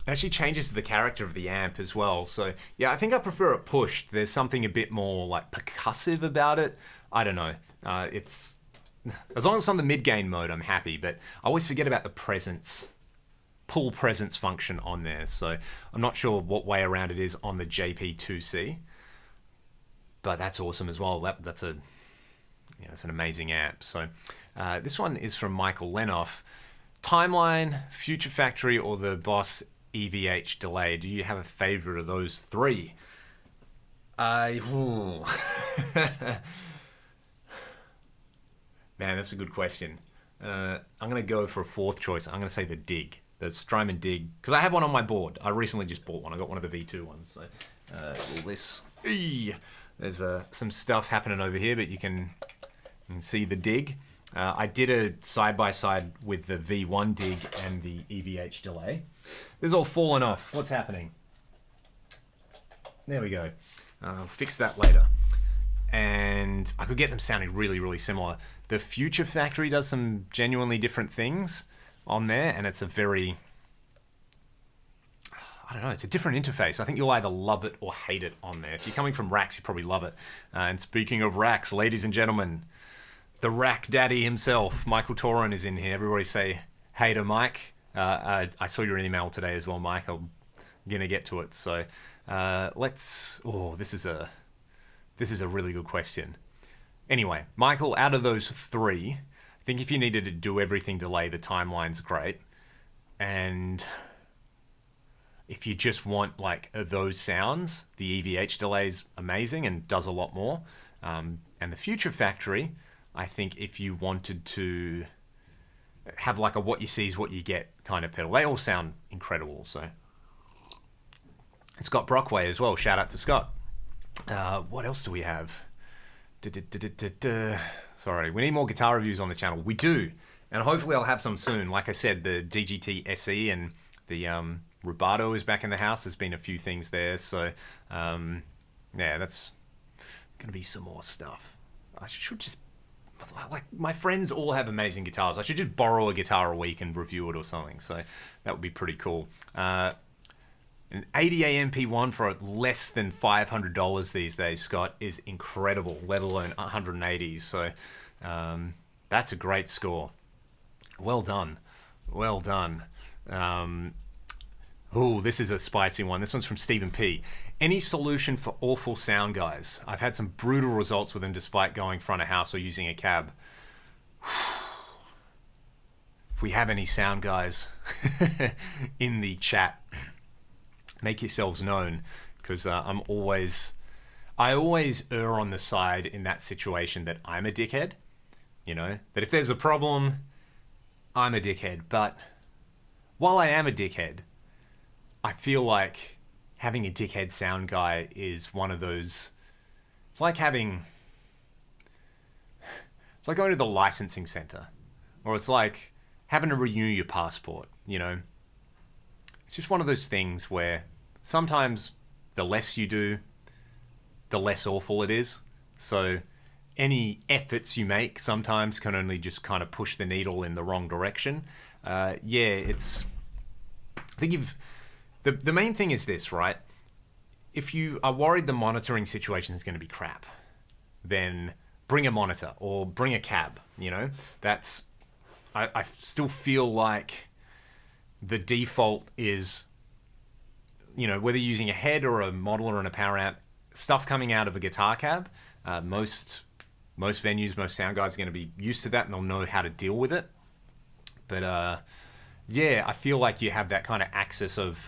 It actually changes the character of the amp as well. So yeah, I think I prefer it pushed. There's something a bit more like percussive about it. I don't know. It's, as long as it's on the mid gain mode, I'm happy. But I always forget about the presence, pull presence function on there. So I'm not sure what way around it is on the JP2C. But that's awesome as well. That's a, yeah, it's an amazing amp. So this one is from Michael Lenoff. Timeline, Future Factory, or the Boss EVH delay. Do you have a favorite of those three? Man, that's a good question. I'm going to go for a fourth choice. I'm going to say the Dig. the Strymon Dig, because I have one on my board. I recently just bought one. I got one of the V2 ones. So all this, there's some stuff happening over here, but you can see the Dig. I did a side-by-side with the V1 Dig and the EVH delay. This is all fallen off. What's happening? There we go. I'll fix that later. And I could get them sounding really, really similar. The Future Factory does some genuinely different things on there, and it's a very, I don't know, it's a different interface. I think you'll either love it or hate it on there. If you're coming from Rax, you probably love it. And speaking of Rax, ladies and gentlemen, the Rack Daddy himself, Michael Torin, is in here. Everybody say hey to Mike. I saw your email today as well, Mike. I'm gonna get to it. So let's. Oh, this is a really good question. Anyway, Michael, out of those three, I think if you needed to do everything delay, the timeline's great. And if you just want like those sounds, the EVH delay's amazing and does a lot more. And the Future Factory, I think if you wanted to have like a what you see is what you get kind of pedal, they all sound incredible. So Scott Brockway as well. Shout out to Scott. What else do we have? Sorry, we need more guitar reviews on the channel. We do, and hopefully I'll have some soon. Like I said, the DGT SE and the Rubato is back in the house. There's been a few things there, so yeah, that's gonna be some more stuff. I should just, like, my friends all have amazing guitars. I should just borrow a guitar a week and review it or something. So that would be pretty cool. An 80A MP1 for less than $500 these days, Scott, is incredible, let alone 180s. So that's a great score. Well done. Well done. Oh, this is a spicy one. This one's from Stephen P. Any solution for awful sound guys? I've had some brutal results with them despite going front of house or using a cab. If we have any sound guys in the chat, make yourselves known, because I always err on the side in that situation that I'm a dickhead, you know, that if there's a problem, I'm a dickhead. But while I am a dickhead, I feel like having a dickhead sound guy is one of those, it's like going to the licensing center, or it's like having to renew your passport, you know. It's just one of those things where sometimes the less you do, the less awful it is. So any efforts you make sometimes can only just kind of push the needle in the wrong direction. Yeah, it's, I think the main thing is this, right? If you are worried the monitoring situation is going to be crap, then bring a monitor or bring a cab, you know. That's, I still feel like the default is, you know, whether you're using a head or a modeler and a power amp, stuff coming out of a guitar cab, most venues, most sound guys are going to be used to that and they'll know how to deal with it. But yeah, I feel like you have that kind of access of,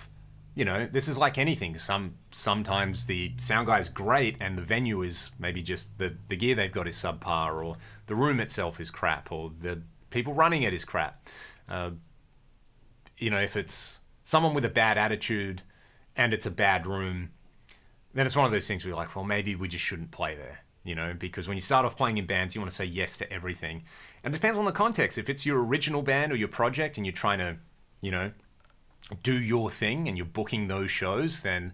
you know, this is like anything. Sometimes the sound guy is great and the venue is maybe just the gear they've got is subpar, or the room itself is crap, or the people running it is crap. You know, if it's someone with a bad attitude and it's a bad room, then it's one of those things where you're like, well, maybe we just shouldn't play there, you know, because when you start off playing in bands, you want to say yes to everything. And it depends on the context. If it's your original band or your project and you're trying to, you know, do your thing and you're booking those shows, then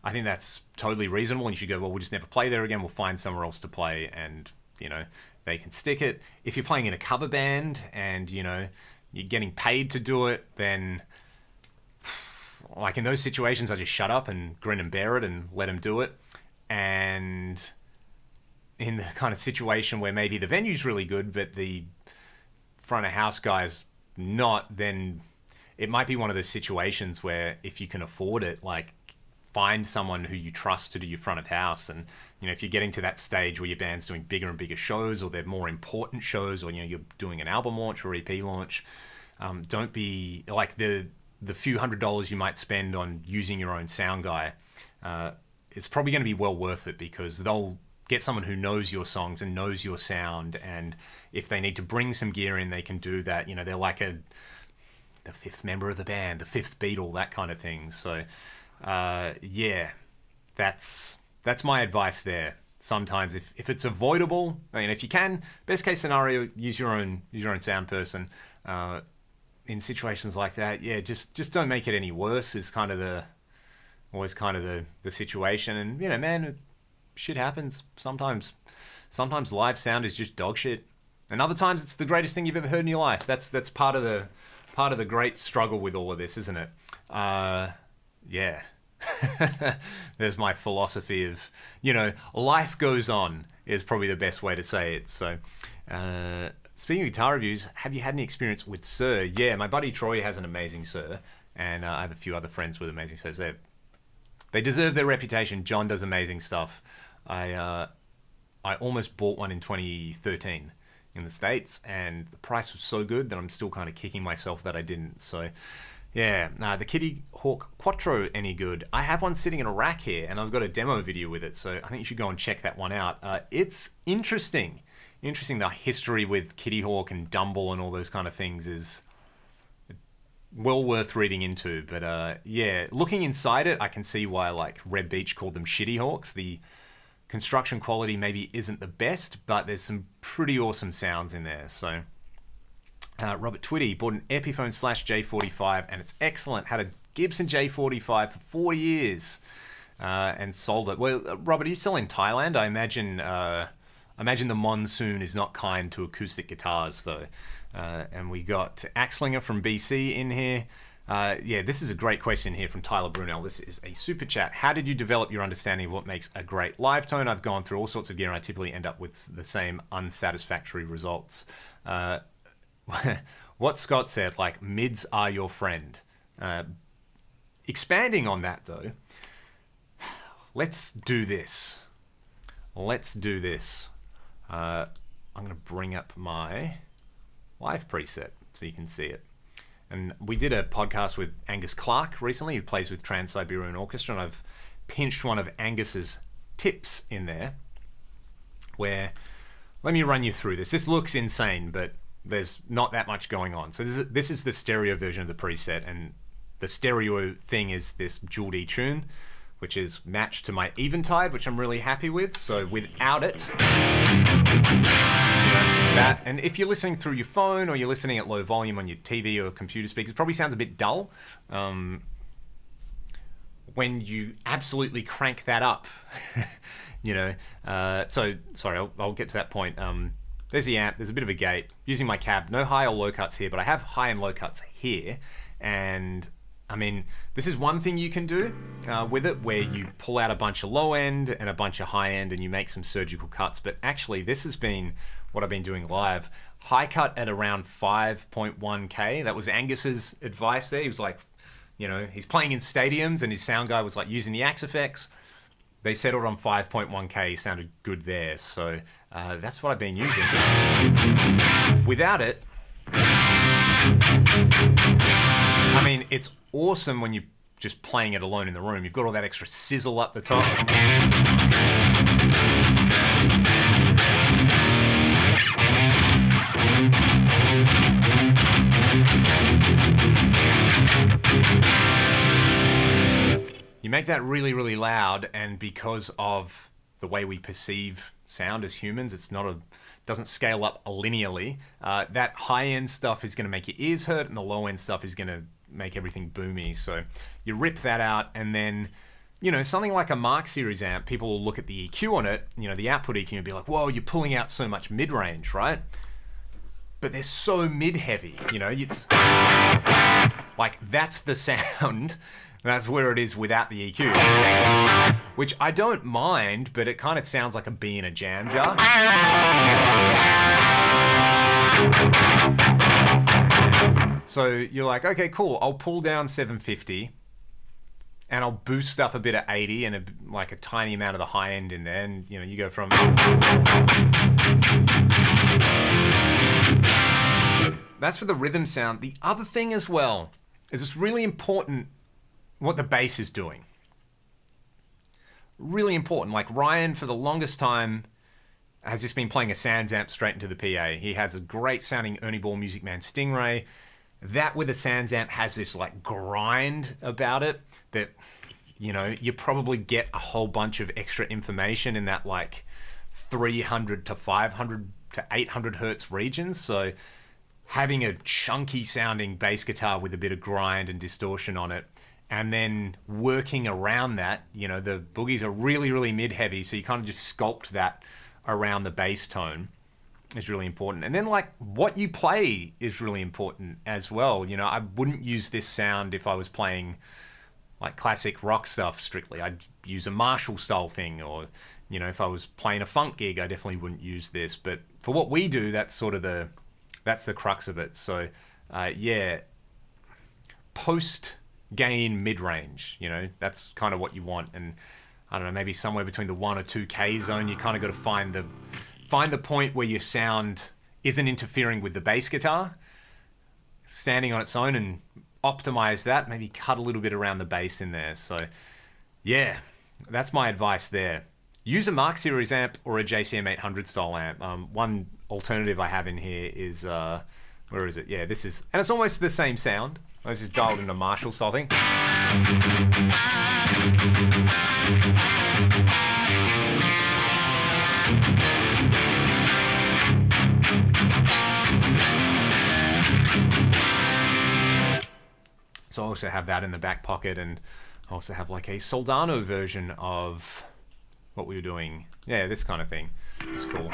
I think that's totally reasonable. And you should go, well, we'll just never play there again. We'll find somewhere else to play and, you know, they can stick it. If you're playing in a cover band and, you know, you're getting paid to do it, then like in those situations, I just shut up and grin and bear it and let them do it. And in the kind of situation where maybe the venue's really good, but the front of house guy's not, then it might be one of those situations where if you can afford it, like find someone who you trust to do your front of house. And, you know, if you're getting to that stage where your band's doing bigger and bigger shows, or they're more important shows, or, you know, you're doing an album launch or EP launch, don't be like the few $100s you might spend on using your own sound guy. It's probably going to be well worth it, because they'll get someone who knows your songs and knows your sound. And if they need to bring some gear in, they can do that. You know, they're like the fifth member of the band, the fifth Beatle, that kind of thing. So yeah, that's my advice there. Sometimes if it's avoidable, I mean, if you can, best case scenario, use your own sound person. In situations like that, yeah, just don't make it any worse is kind of always the situation. And man, shit happens sometimes. Sometimes live sound is just dog shit, and other times it's the greatest thing you've ever heard in your life. That's part of the great struggle with all of this, isn't it? Yeah. There's my philosophy of, life goes on is probably the best way to say it. So, speaking of guitar reviews, have you had any experience with Sir? Yeah, my buddy Troy has an amazing Sir, and I have a few other friends with amazing Sirs. They deserve their reputation. John does amazing stuff. I almost bought one in 2013 in the States, and the price was so good that I'm still kind of kicking myself that I didn't. So, yeah, the Kitty Hawk Quattro any good? I have one sitting in a rack here, and I've got a demo video with it, so I think you should go and check that one out. It's interesting. The history with Kitty Hawk and Dumble and all those kind of things is well worth reading into. But yeah, looking inside it, I can see why like Red Beach called them Shitty Hawks. The construction quality maybe isn't the best, but there's some pretty awesome sounds in there. So Robert Twitty bought an Epiphone /J45 and it's excellent. Had a Gibson J45 for 4 years and sold it. Well, Robert, are you still in Thailand? I imagine the monsoon is not kind to acoustic guitars though. And we got Axlinger from BC in here. Yeah, this is a great question here from Tyler Brunel. This is a super chat. How did you develop your understanding of what makes a great live tone? I've gone through all sorts of gear and I typically end up with the same unsatisfactory results. What Scott said, like, mids are your friend. Expanding on that though, let's do this. I'm going to bring up my live preset so you can see it. And we did a podcast with Angus Clark recently, who plays with Trans-Siberian Orchestra, and I've pinched one of Angus's tips in there where, let me run you through this. This looks insane, but there's not that much going on. So this is the stereo version of the preset, and the stereo thing is this dual D tune, which is matched to my Eventide, which I'm really happy with. So without it, that, and if you're listening through your phone or you're listening at low volume on your TV or computer speakers, it probably sounds a bit dull. When you absolutely crank that up, so sorry, I'll get to that point. There's the amp, there's a bit of a gate. Using my cab, no high or low cuts here, but I have high and low cuts here. And I mean, this is one thing you can do with it, where you pull out a bunch of low end and a bunch of high end and you make some surgical cuts. But actually, this has been what I've been doing live. High cut at around 5.1K. That was Angus's advice there. He was like, he's playing in stadiums and his sound guy was like using the Axe effects. They settled on 5.1K. He sounded good there. So that's what I've been using. Without it, I mean, it's awesome when you're just playing it alone in the room. You've got all that extra sizzle up the top. You make that really, really loud, and because of the way we perceive sound as humans, doesn't scale up linearly. That high-end stuff is going to make your ears hurt, and the low-end stuff is going to make everything boomy. So you rip that out, and then, something like a Mark Series amp, people will look at the EQ on it, the output EQ, and be like, whoa, you're pulling out so much mid-range, right? But they're so mid-heavy, it's like, that's the sound. That's where it is without the EQ, which I don't mind, but it kind of sounds like a bee in a jam jar. So you're like, okay, cool. I'll pull down 750 and I'll boost up a bit of 80 and a tiny amount of the high end in there. And, you go from... That's for the rhythm sound. The other thing as well is it's really important what the bass is doing. Really important. Like Ryan, for the longest time, has just been playing a Sans amp straight into the PA. He has a great sounding Ernie Ball Music Man Stingray, that with a Sans amp has this like grind about it that, you know, you probably get a whole bunch of extra information in that like 300 to 500 to 800 hertz regions. So having a chunky sounding bass guitar with a bit of grind and distortion on it, and then working around that, you know, the boogies are really, really mid-heavy, so you kind of just sculpt that around the bass tone is really important. And then like what you play is really important as well. You know, I wouldn't use this sound if I was playing like classic rock stuff strictly. I'd use a Marshall style thing, or, you know, if I was playing a funk gig, I definitely wouldn't use this. But for what we do, that's sort of that's the crux of it. So yeah, post gain mid-range, you know, that's kind of what you want. And I don't know, maybe somewhere between the 1 or 2K zone, you kind of got to find the point where your sound isn't interfering with the bass guitar, standing on its own, and optimize that, maybe cut a little bit around the bass in there. So yeah, that's my advice there. Use a Mark Series amp or a JCM 800 style amp. One alternative I have in here is, where is it? Yeah, this is, and it's almost the same sound. I was just dialed into Marshall style thing. So I also have that in the back pocket, and I also have like a Soldano version of what we were doing. Yeah, this kind of thing. It's cool.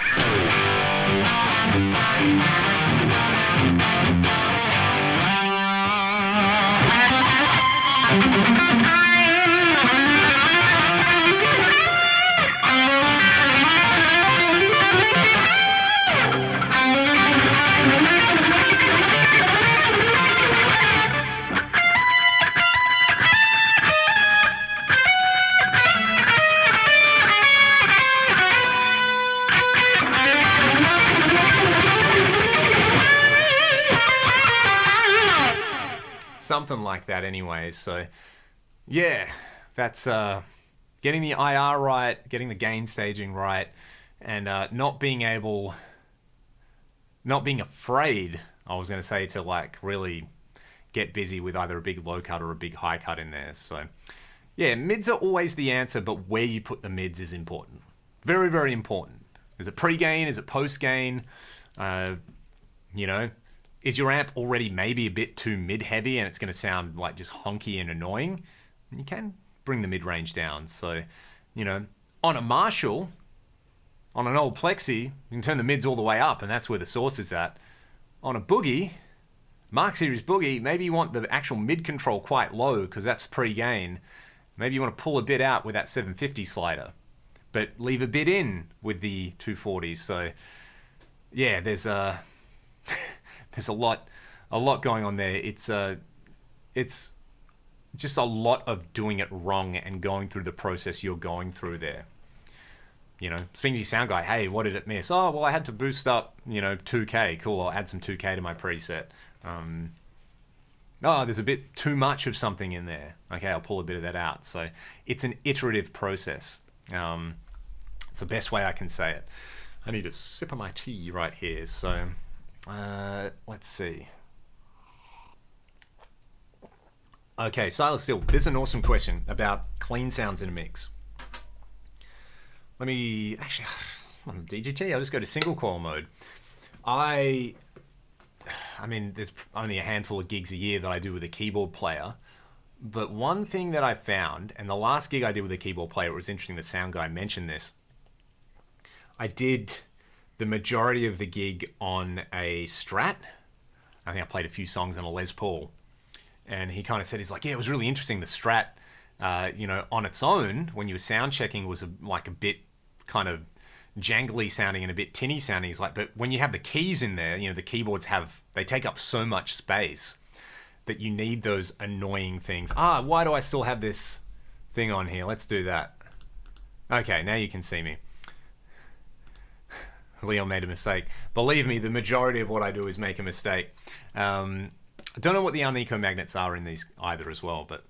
Something like that anyway. So yeah, that's getting the IR right, getting the gain staging right, and not being afraid, I was going to say, to like really get busy with either a big low cut or a big high cut in there. So yeah, mids are always the answer, but where you put the mids is important. Very, very important. Is it pre-gain? Is it post-gain? You know, is your amp already maybe a bit too mid-heavy and it's going to sound like just honky and annoying? You can bring the mid-range down. So, you know, on a Marshall, on an old Plexi, you can turn the mids all the way up, and that's where the source is at. On a Boogie, Mark Series Boogie, maybe you want the actual mid control quite low because that's pre-gain. Maybe you want to pull a bit out with that 750 slider, but leave a bit in with the 240s. So yeah, there's there's a lot going on there. It's just a lot of doing it wrong and going through the process you're going through there. You know, speaking to your sound guy, hey, what did it miss? Oh, well, I had to boost up, you know, 2K. Cool, I'll add some 2K to my preset. Oh, there's a bit too much of something in there. Okay, I'll pull a bit of that out. So it's an iterative process. It's the best way I can say it. I need a sip of my tea right here. So let's see. Okay, Silas Steele, this is an awesome question about clean sounds in a mix. Let me, actually, on DGT, I'll just go to single coil mode. I mean, there's only a handful of gigs a year that I do with a keyboard player, but one thing that I found, and the last gig I did with a keyboard player, it was interesting, the sound guy mentioned this. I did the majority of the gig on a Strat. I think I played a few songs on a Les Paul. And he kind of said, he's like, yeah, it was really interesting. The Strat, you know, on its own, when you were sound checking, was like a bit kind of jangly sounding and a bit tinny sounding. He's like, but when you have the keys in there, you know, the keyboards they take up so much space that you need those annoying things. Why do I still have this thing on here? Let's do that. Okay, now you can see me. Leon made a mistake. Believe me, the majority of what I do is make a mistake. I don't know what the uneco magnets are in these either as well, but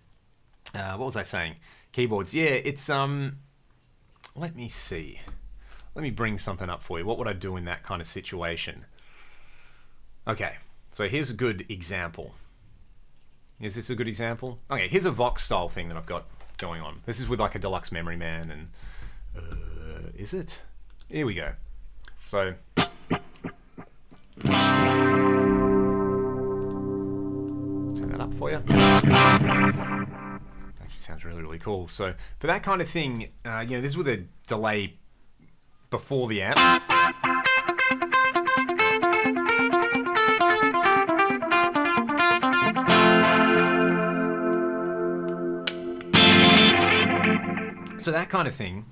what was I saying? Keyboards. Yeah, it's, let me see. Let me bring something up for you. What would I do in that kind of situation? Okay, So here's a good example. Is this a good example? Okay, here's a Vox style thing that I've got going on. This is with like a deluxe memory man, and is it? Here we go. So turn that up for you. Actually sounds really, really cool. So for that kind of thing, you know, this is with a delay before the amp. So that kind of thing.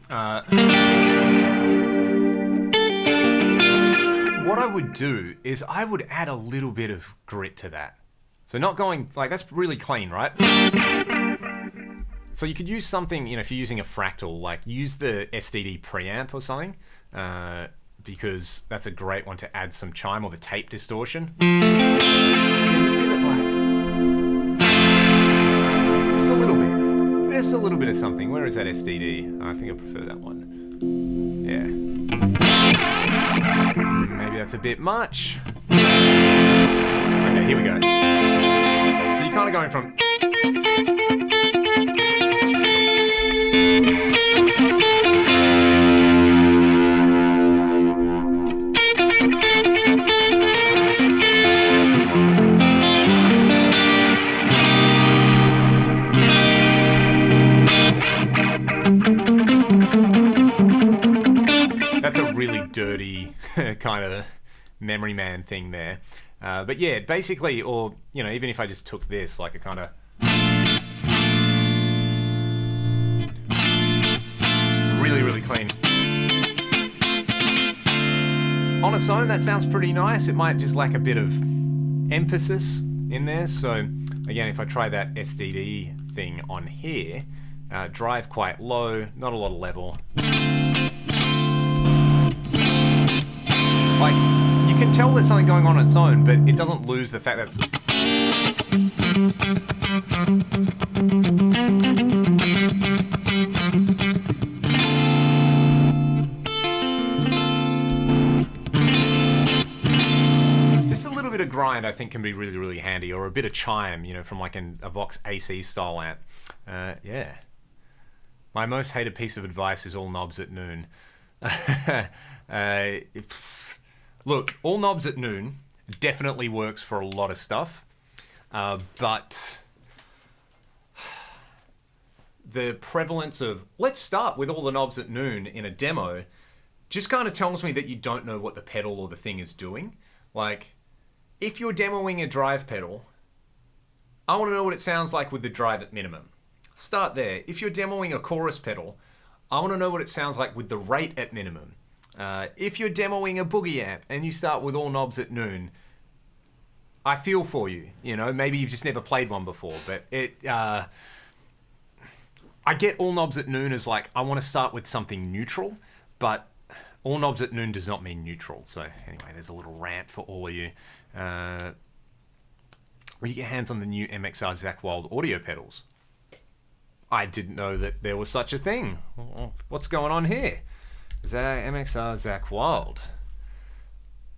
What I would do is I would add a little bit of grit to that. So not going, like, that's really clean, right? So you could use something, you know, if you're using a Fractal, like use the SDD preamp or something, because that's a great one to add some chime, or the tape distortion. Yeah, just give it like, just a little bit. Just a little bit of something. Where is that SDD? I think I prefer that one. Yeah. Maybe that's a bit much. Okay, here we go. So you're kind of going from... That's a really dirty kind of memory man thing there. But yeah, basically, or, you know, even if I just took this, like a kind of... really, really clean. On its own, that sounds pretty nice. It might just lack a bit of emphasis in there. So again, if I try that SDD thing on here, drive quite low, not a lot of level. Like, you can tell there's something going on its own, but it doesn't lose the fact that it's... Just a little bit of grind, I think, can be really, really handy, or a bit of chime, you know, from like a Vox AC style amp. Yeah. My most hated piece of advice is all knobs at noon. Look, all knobs at noon definitely works for a lot of stuff, but the prevalence of let's start with all the knobs at noon in a demo just kind of tells me that you don't know what the pedal or the thing is doing. Like, if you're demoing a drive pedal, I want to know what it sounds like with the drive at minimum. Start there. If you're demoing a chorus pedal, I want to know what it sounds like with the rate at minimum. If you're demoing a boogie amp and you start with all knobs at noon, I feel for you. You know, maybe you've just never played one before, but I get all knobs at noon as like, I want to start with something neutral, but all knobs at noon does not mean neutral. So anyway, there's a little rant for all of you. When you get hands on the new MXR Zakk Wylde audio pedals, I didn't know that there was such a thing. What's going on here? MXR Zakk Wylde.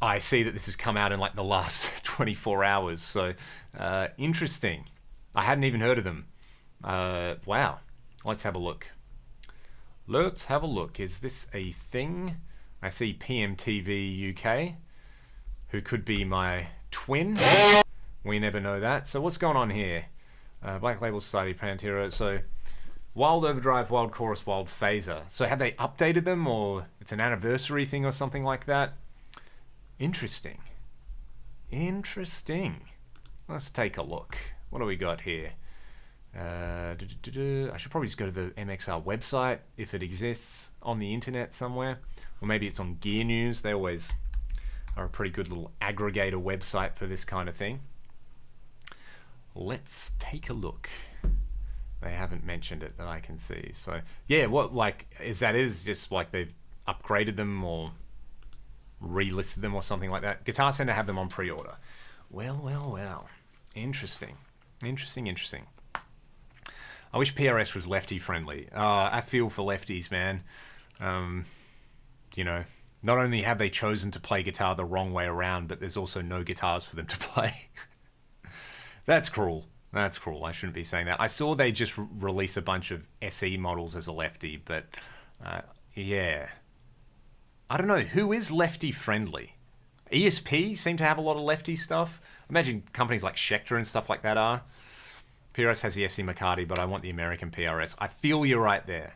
I see that this has come out in like the last 24 hours, so interesting. I hadn't even heard of them. Wow. Let's have a look. Let's have a look. Is this a thing? I see PMTV UK, who could be my twin. We never know that. So what's going on here? Black Label Society, Pantera. So Wylde Overdrive, Wylde Chorus, Wylde Phaser. So have they updated them, or it's an anniversary thing or something like that? Interesting. Interesting. Let's take a look. What do we got here? I should probably just go to the MXR website if it exists on the internet somewhere. Or maybe it's on Gear News. They always are a pretty good little aggregator website for this kind of thing. Let's take a look. They haven't mentioned it that I can see. So yeah, what like is just like they've upgraded them or relisted them or something like that. Guitar Center have them on pre-order. Well. Interesting. I wish PRS was lefty friendly. I feel for lefties, man. You know, not only have they chosen to play guitar the wrong way around, but there's also no guitars for them to play. That's cruel. That's cruel. I shouldn't be saying that. I saw they just release a bunch of SE models as a lefty, but yeah. I don't know. Who is lefty friendly? ESP seem to have a lot of lefty stuff. Imagine companies like Schecter and stuff like that are. PRS has the SE McCarty, but I want the American PRS. I feel you're right there.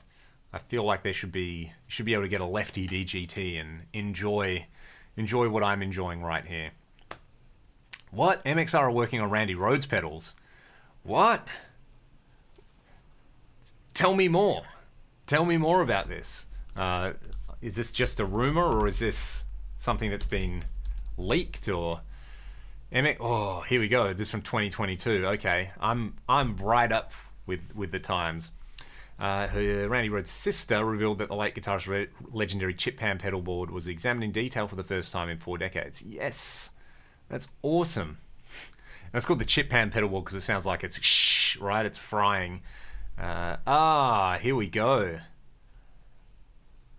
I feel like there should be able to get a lefty DGT and enjoy what I'm enjoying right here. What? MXR are working on Randy Rhoads pedals. What? Tell me more. Tell me more about this. Is this just a rumor, or is this something that's been leaked? Or oh, here we go. This is from 2022. Okay, I'm right up with the times. Her Randy Rhoads' sister revealed that the late guitarist's legendary chip pan pedal board was examined in detail for the first time in 4 decades. Yes, that's awesome. And it's called the chip pan pedal board because it sounds like it's shh, right? It's frying. Here we go.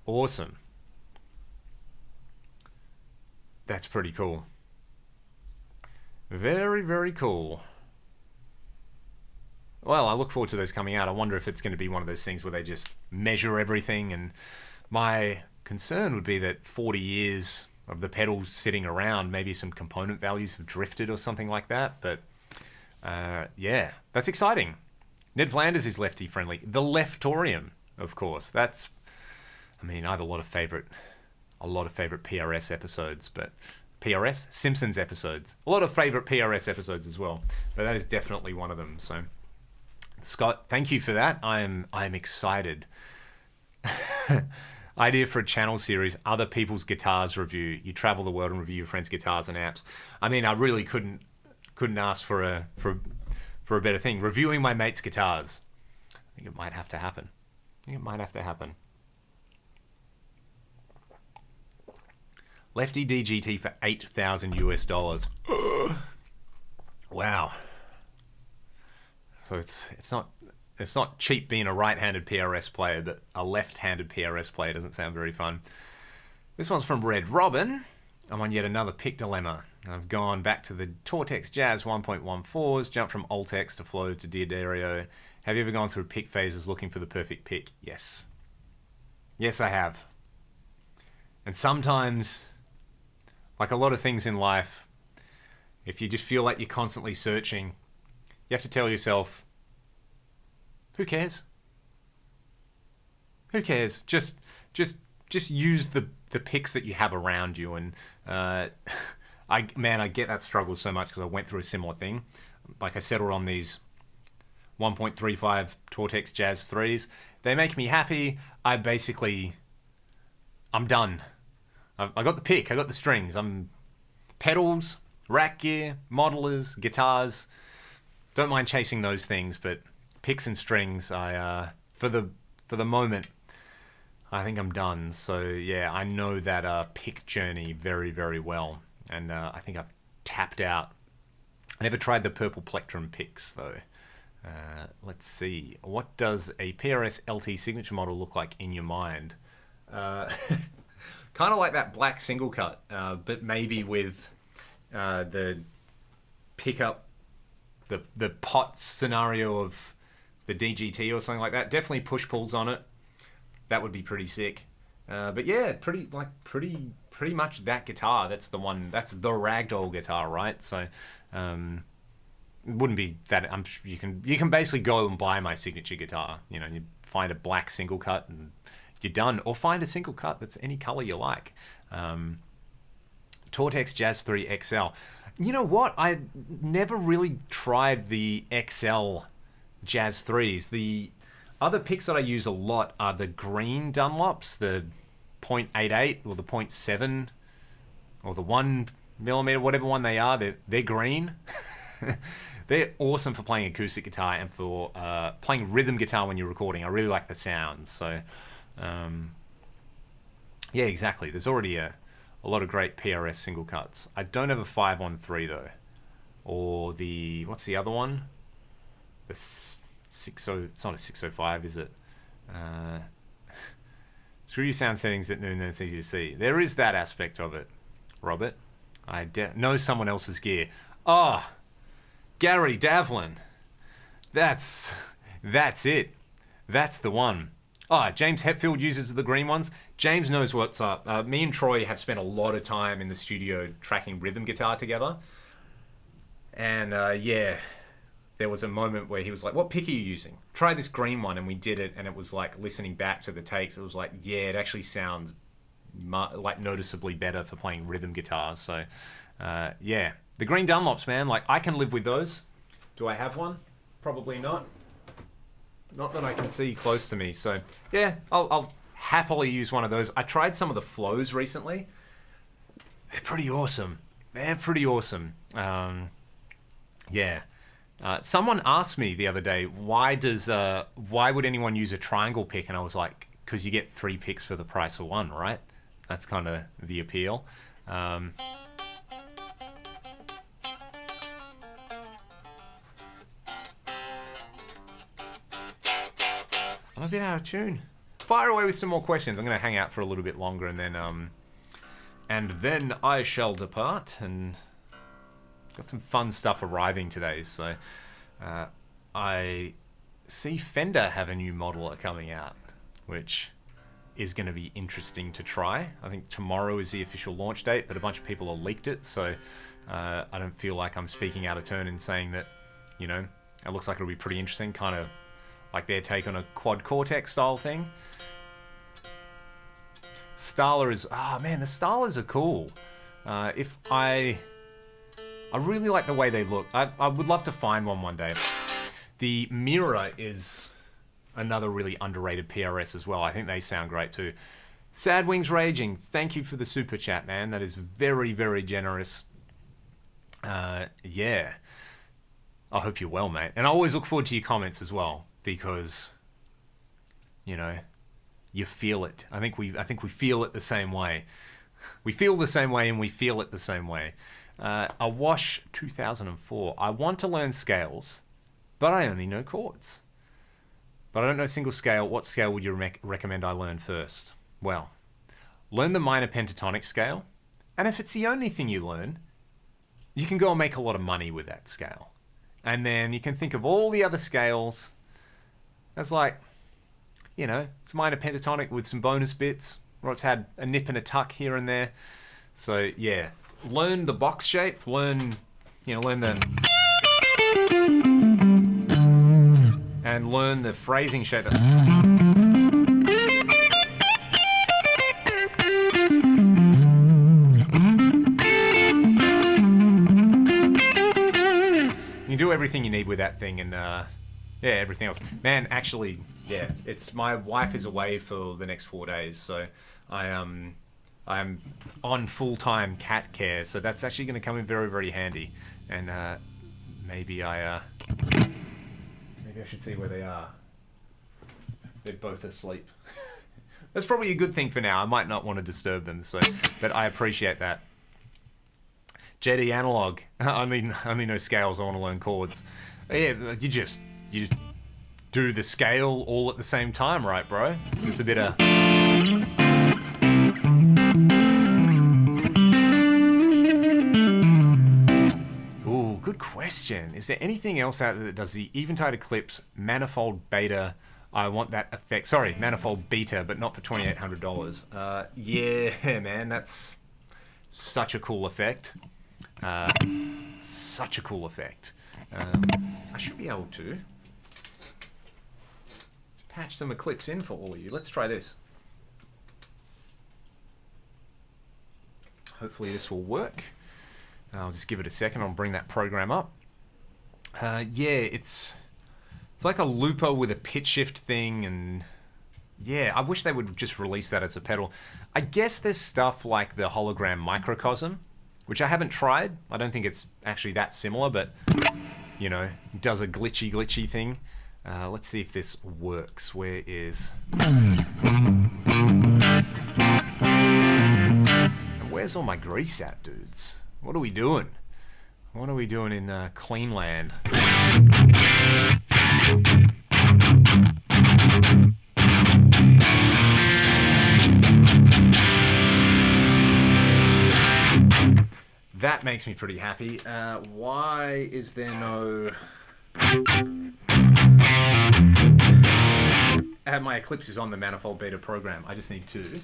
Awesome. That's pretty cool. Very, very cool. Well, I look forward to those coming out. I wonder if it's going to be one of those things where they just measure everything. And my concern would be that 40 years of the pedals sitting around, maybe some component values have drifted or something like that. But yeah, that's exciting. Ned Flanders is lefty friendly. The Leftorium, of course. That's, I mean, I have a lot of favorite PRS episodes, but PRS Simpsons episodes. A lot of favorite PRS episodes as well, but that is definitely one of them. So, Scott, thank you for that. I'm excited. Idea for a channel series: other people's guitars review. You travel the world and review your friends' guitars and amps. I mean, I really couldn't ask for a better thing. Reviewing my mates' guitars. I think it might have to happen. Lefty DGT for $8,000 US. Wow. So it's not cheap being a right-handed PRS player, but a left-handed PRS player doesn't sound very fun. This one's from Red Robin. I'm on yet another pick dilemma. I've gone back to the Tortex Jazz 1.14s, jumped from Altex to Flow to D'Addario. Have you ever gone through pick phases looking for the perfect pick? Yes. Yes, I have. And sometimes, like a lot of things in life, if you just feel like you're constantly searching, you have to tell yourself, who cares? Who cares? Just use the picks that you have around you. And I get that struggle so much because I went through a similar thing. Like I settled on these 1.35 Tortex Jazz 3s. They make me happy. I'm done. I got the pick. I got the strings. I'm pedals, rack gear, modelers, guitars. Don't mind chasing those things, but picks and strings, for the moment, I think I'm done. So yeah, I know that pick journey very, very well, and I think I've tapped out. I never tried the purple plectrum picks though. Let's see. What does a PRS LT signature model look like in your mind? Kind of like that black single cut, but maybe with the pickup, the pot scenario of the DGT or something like that. Definitely push pulls on it. That would be pretty sick. But yeah, pretty much that guitar. That's the one. That's the ragdoll guitar, right? So it wouldn't be that. You can basically go and buy my signature guitar. You know, you find a black single cut and you're done. Or find a single cut that's any color you like. Tortex Jazz 3 XL. You know what? I never really tried the XL Jazz 3s. The other picks that I use a lot are the green Dunlops, the 0.88 or the 0.7 or the 1 millimeter, whatever one they are. They're green. They're awesome for playing acoustic guitar and for playing rhythm guitar when you're recording. I really like the sounds. So yeah, exactly. There's already a lot of great PRS single cuts. I don't have a 513 though, or the what's the other one? The 60. It's not a 605, is it? It's Screw your sound settings at noon, then it's easy to see. There is that aspect of it, Robert. I know someone else's gear. Oh, Gary Davlin. That's it. That's the one. Oh, James Hetfield uses the green ones. James knows what's up. Me and Troy have spent a lot of time in the studio tracking rhythm guitar together. And yeah, there was a moment where he was like, what pick are you using? Try this green one. And we did it, and it was like listening back to the takes. It was like, yeah, it actually sounds like noticeably better for playing rhythm guitars. So yeah, the green Dunlops, man, like I can live with those. Do I have one? Probably not. Not that I can see close to me. So yeah, I'll happily use one of those. I tried some of the flows recently. They're pretty awesome. They're pretty awesome. Yeah. Someone asked me the other day, why would anyone use a triangle pick? And I was like, because you get 3 picks for the price of 1, right? That's kind of the appeal. I'm a bit out of tune. Fire away with some more questions. I'm going to hang out for a little bit longer, and then I shall depart. And got some fun stuff arriving today. So I see Fender have a new model coming out, which is going to be interesting to try. I think tomorrow is the official launch date, but a bunch of people have leaked it, so I don't feel like I'm speaking out of turn in saying that, you know, it looks like it'll be pretty interesting, kind of like their take on a quad Cortex style thing. Starlers, man, the Starlers are cool. I really like the way they look. I would love to find one day. The Mirror is another really underrated PRS as well. I think they sound great too. Sad Wings Raging, thank you for the super chat, man. That is very, very generous. Yeah. I hope you're well, mate. And I always look forward to your comments as well, because, you know, you feel it. I think we feel it the same way. We feel the same way, and we feel it the same way. A Wash 2004. I want to learn scales, but I only know chords. But I don't know single scale. What scale would you recommend I learn first? Well, learn the minor pentatonic scale, and if it's the only thing you learn, you can go and make a lot of money with that scale. And then you can think of all the other scales as like, you know, it's minor pentatonic with some bonus bits, or it's had a nip and a tuck here and there. So yeah, learn the box shape, learn the, and learn the phrasing shape. You do everything you need with that thing, and yeah, everything else. Man, actually, yeah, it's my wife is away for the next 4 days, so I'm on full-time cat care, so that's actually going to come in very, very handy. And maybe I should see where they are. They're both asleep. That's probably a good thing for now. I might not want to disturb them, so, but I appreciate that. JD Analog. I only know scales. I want to learn chords. Yeah, you just do the scale all at the same time, right, bro? Just a bit of. Ooh, good question. Is there anything else out there that does the Eventide Eclipse manifold beta? I want that effect. Sorry, manifold beta, but not for $2,800. Yeah, man, that's such a cool effect. Such a cool effect. I should be able to patch some Eclipse in for all of you. Let's try this. Hopefully this will work. I'll just give it a second. I'll bring that program up. Yeah, it's like a looper with a pitch shift thing, and yeah, I wish they would just release that as a pedal. I guess there's stuff like the hologram microcosm, which I haven't tried. I don't think it's actually that similar, but, you know, does a glitchy thing. Let's see if this works. Where is... And where's all my grease at, dudes? What are we doing? What are we doing in Cleanland? that makes me pretty happy. Why is there no... my Eclipse is on the manifold beta program. I just need to...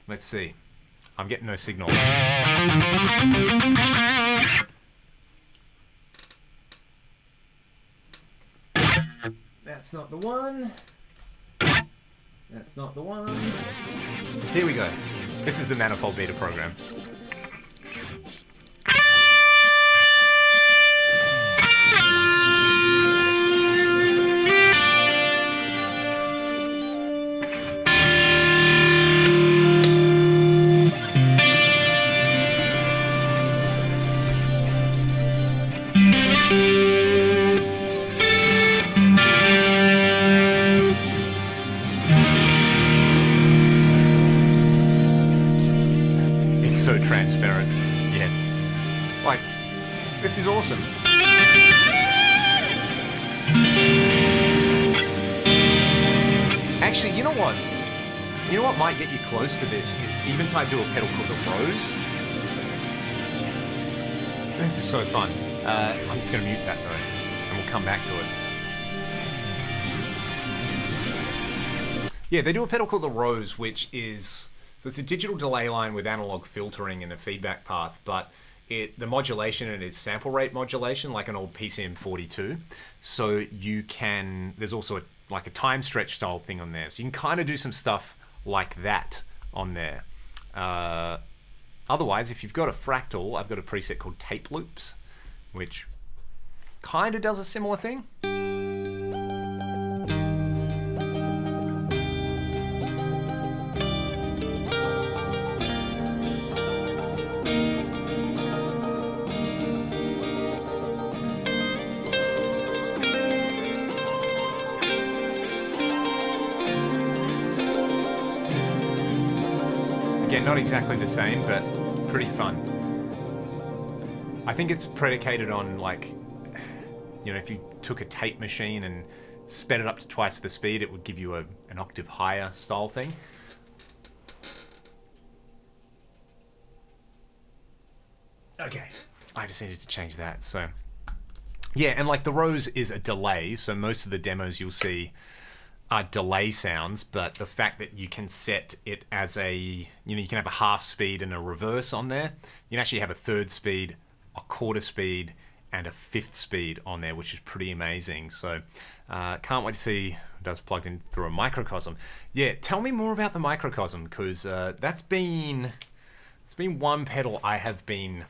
Let's see. I'm getting no signal. That's not the one. That's not the one. Here we go. This is the manifold beta program. So transparent. Yeah. Like, this is awesome. Actually, you know what? You know what might get you close to this is even if I do a pedal called the Rose. This is so fun. I'm just going to mute that though, and we'll come back to it. Yeah, they do a pedal called the Rose, which is... So it's a digital delay line with analog filtering and a feedback path, but the modulation in it is sample rate modulation, like an old PCM42. So you can, there's also like a time stretch style thing on there. So you can kind of do some stuff like that on there. Otherwise, if you've got a Fractal, I've got a preset called Tape Loops, which kind of does a similar thing. Again, not exactly the same, but pretty fun. I think it's predicated on, like, you know, if you took a tape machine and sped it up to twice the speed, it would give you an octave higher style thing. Okay, I just needed to change that. So, yeah, and like the Rose is a delay, so most of the demos you'll see are delay sounds, but the fact that you can set it as a, you know, you can have a half speed and a reverse on there. You can actually have a third speed, a quarter speed, and a fifth speed on there, which is pretty amazing. So can't wait to see it does plugged in through a microcosm. Yeah, tell me more about the microcosm, because it's been one pedal I have been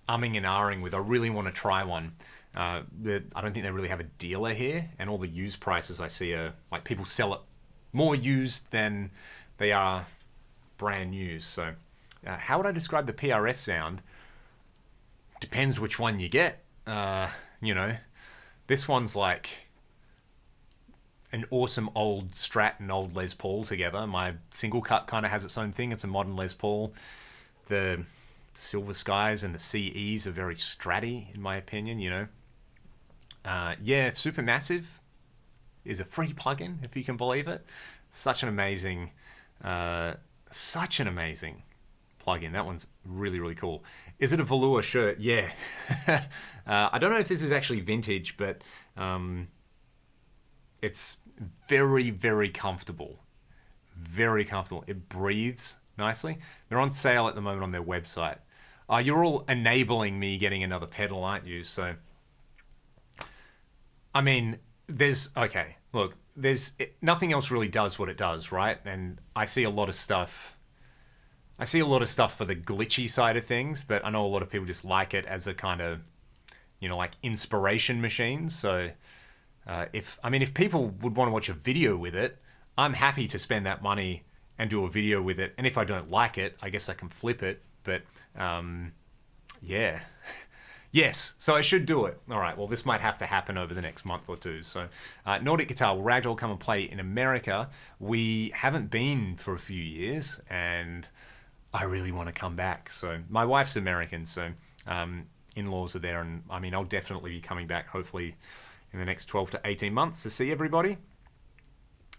umming and ahhing with. I really want to try one. I don't think they really have a dealer here, and all the used prices I see are like people sell it more used than they are brand new. So how would I describe the PRS sound? Depends which one you get. You know, this one's like an awesome old Strat and old Les Paul together. My single cut kind of has its own thing. It's a modern Les Paul. The Silver Skies and the CEs are very stratty, in my opinion, you know. Yeah, Supermassive is a free plugin, if you can believe it. Such an amazing plugin. That one's really, really cool. Is it a velour shirt? Yeah. I don't know if this is actually vintage, but it's very, very comfortable. Very comfortable. It breathes nicely. They're on sale at the moment on their website. You're all enabling me getting another pedal, aren't you? So, I mean, okay, look, nothing else really does what it does, right? And I see a lot of stuff for the glitchy side of things, but I know a lot of people just like it as a kind of, you know, like inspiration machine. So if people would want to watch a video with it, I'm happy to spend that money and do a video with it. And if I don't like it, I guess I can flip it. But yeah. Yes, so I should do it. All right, well, this might have to happen over the next month or two. So Nordic Guitar, will Ragdoll come and play in America? We haven't been for a few years, and I really want to come back. So my wife's American, so in-laws are there, and I mean, I'll definitely be coming back, hopefully in the next 12 to 18 months to see everybody.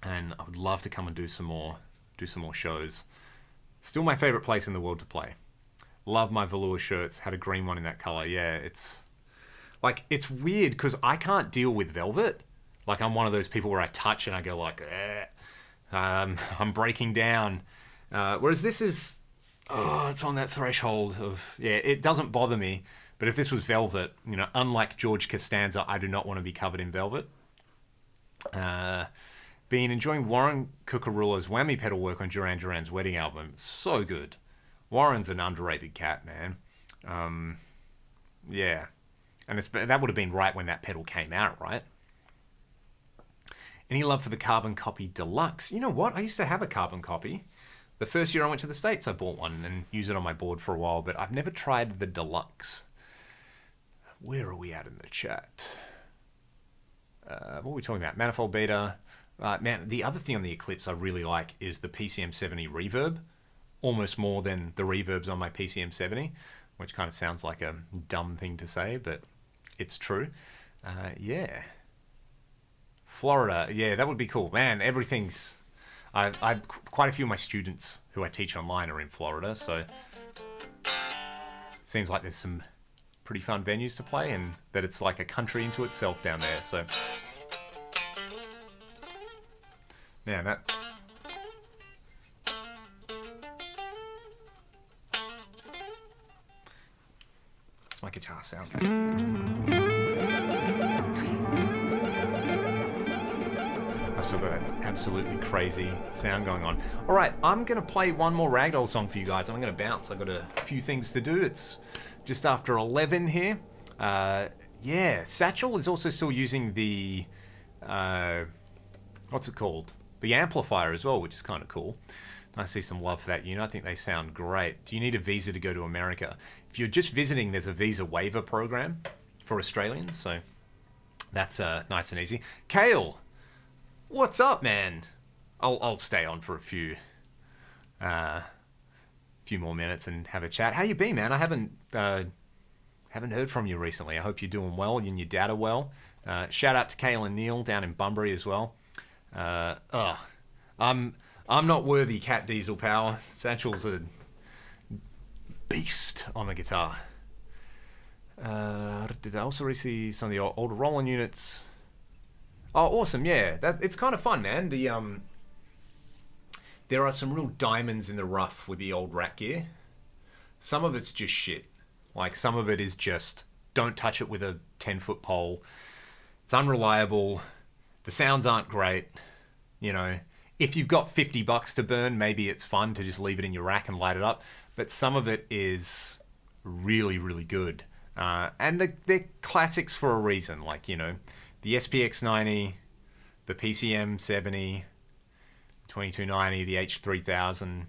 And I would love to come and do some more shows. Still my favorite place in the world to play. Love my velour shirts. Had a green one in that color. Yeah, it's like, it's weird because I can't deal with velvet. Like, I'm one of those people where I touch and I go like, I'm breaking down. Whereas this is, it's on that threshold of, yeah, it doesn't bother me. But if this was velvet, you know, unlike George Costanza, I do not want to be covered in velvet. Been enjoying Warren Cucurullo's whammy pedal work on Duran Duran's wedding album. So good. Warren's an underrated cat, man. Yeah. And that would have been right when that pedal came out, right? Any love for the Carbon Copy Deluxe? You know what? I used to have a Carbon Copy. The first year I went to the States, I bought one and used it on my board for a while, but I've never tried the Deluxe. Where are we at in the chat? What are we talking about? Manifold beta. Man, the other thing on the Eclipse I really like is the PCM70 reverb. Almost more than the reverbs on my PCM70, which kind of sounds like a dumb thing to say, but it's true. Yeah. Florida. Yeah, that would be cool. Man, everything's... quite a few of my students who I teach online are in Florida, so... Seems like there's some pretty fun venues to play, and that it's like a country into itself down there, so... Man, that... That's my guitar sound. I've still got an absolutely crazy sound going on. Alright, I'm going to play one more Ragdoll song for you guys. I'm going to bounce. I've got a few things to do. It's just after 11 here. Yeah, Satchel is also still using the... what's it called? The Amplifier as well, which is kind of cool. I see some love for that unit. I think they sound great. Do you need a visa to go to America? If you're just visiting, there's a visa waiver program for Australians, so that's nice and easy. Kale, what's up, man? I'll stay on for a few more minutes and have a chat. How you been, man? I haven't heard from you recently. I hope you're doing well and your dad are well. Shout out to Kale and Neil down in Bunbury as well. I'm not worthy, Cat Diesel Power. Satchel's a beast on the guitar. Did I also receive some of the older Roland units? Oh, awesome! Yeah, it's kind of fun, man. There are some real diamonds in the rough with the old Rat gear. Some of it's just shit. Like, some of it is just don't touch it with a 10-foot pole. It's unreliable. The sounds aren't great. You know, if you've got $50 to burn, maybe it's fun to just leave it in your rack and light it up. But some of it is really, really good. And they're classics for a reason. Like, you know, the SPX 90, the PCM 70, 2290, the H3000,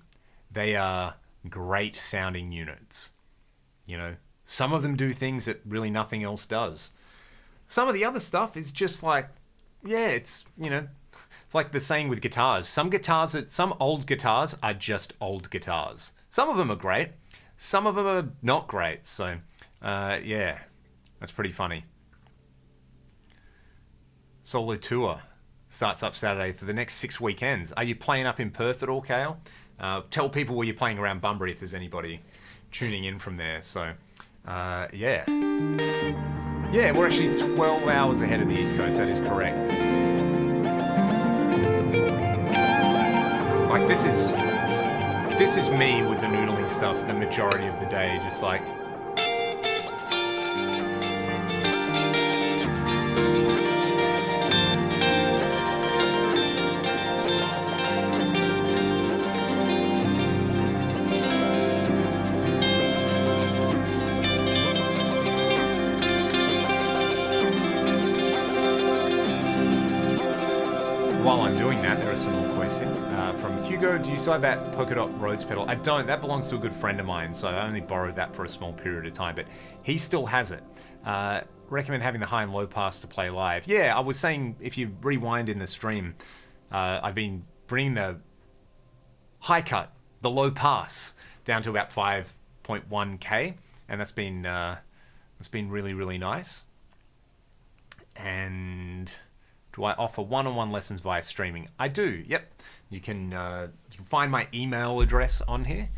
they are great sounding units. You know, some of them do things that really nothing else does. Some of the other stuff is just like, yeah, it's, you know, it's like the saying with guitars. Some old guitars are just old guitars. Some of them are great. Some of them are not great. So, yeah, that's pretty funny. Solo tour starts up Saturday for the next 6 weekends. Are you playing up in Perth at all, Kale? Tell people where you're playing around Bunbury if there's anybody tuning in from there. So, yeah. Yeah, we're actually 12 hours ahead of the East Coast. That is correct. Like, this is me with the noodling stuff the majority of the day, just like... While I'm doing that, there are some more questions. From Hugo, do you still have that polka dot Rhodes pedal? I don't. That belongs to a good friend of mine, so I only borrowed that for a small period of time, but he still has it. Recommend having the high and low pass to play live. Yeah, I was saying, if you rewind in the stream, I've been bringing the high cut, the low pass, down to about 5.1K, and that's been really, really nice. And Do I offer one-on-one lessons via streaming? I do. Yep. You can find my email address on here,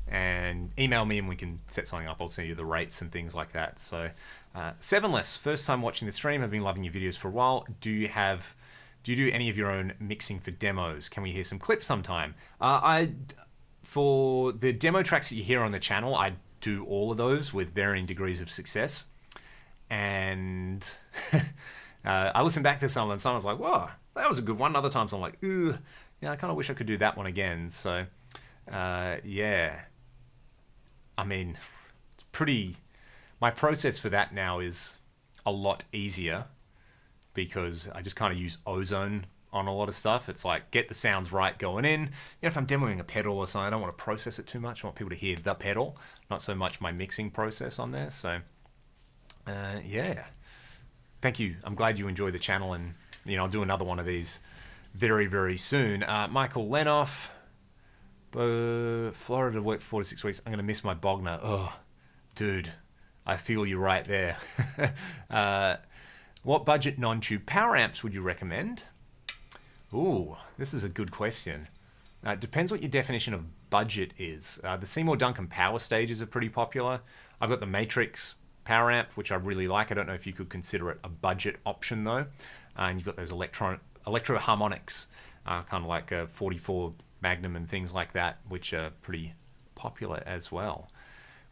and email me, and we can set something up. I'll send you the rates and things like that. So, Sevenless, first time watching the stream. I've been loving your videos for a while. Do you do any of your own mixing for demos? Can we hear some clips sometime? For the demo tracks that you hear on the channel, I do all of those with varying degrees of success. And I listen back to some, and someone's like, whoa, that was a good one. Other times I'm like, ooh, yeah, I kind of wish I could do that one again. So, yeah. I mean, it's pretty... My process for that now is a lot easier because I just kind of use ozone on a lot of stuff. It's like, get the sounds right going in. You know, if I'm demoing a pedal or something, I don't want to process it too much. I want people to hear the pedal, not so much my mixing process on there. So, yeah. Thank you. I'm glad you enjoy the channel, and, you know, I'll do another one of these very, very soon. Michael Lenoff, Florida to work 4 to 6 weeks. I'm going to miss my Bogner. Oh, dude, I feel you right there. What budget non-tube power amps would you recommend? Ooh, this is a good question. It depends what your definition of budget is. The Seymour Duncan power stages are pretty popular. I've got the Matrix power amp, which I really like. I don't know if you could consider it a budget option though. And you've got those electro harmonics, kind of like a 44 Magnum and things like that, which are pretty popular as well.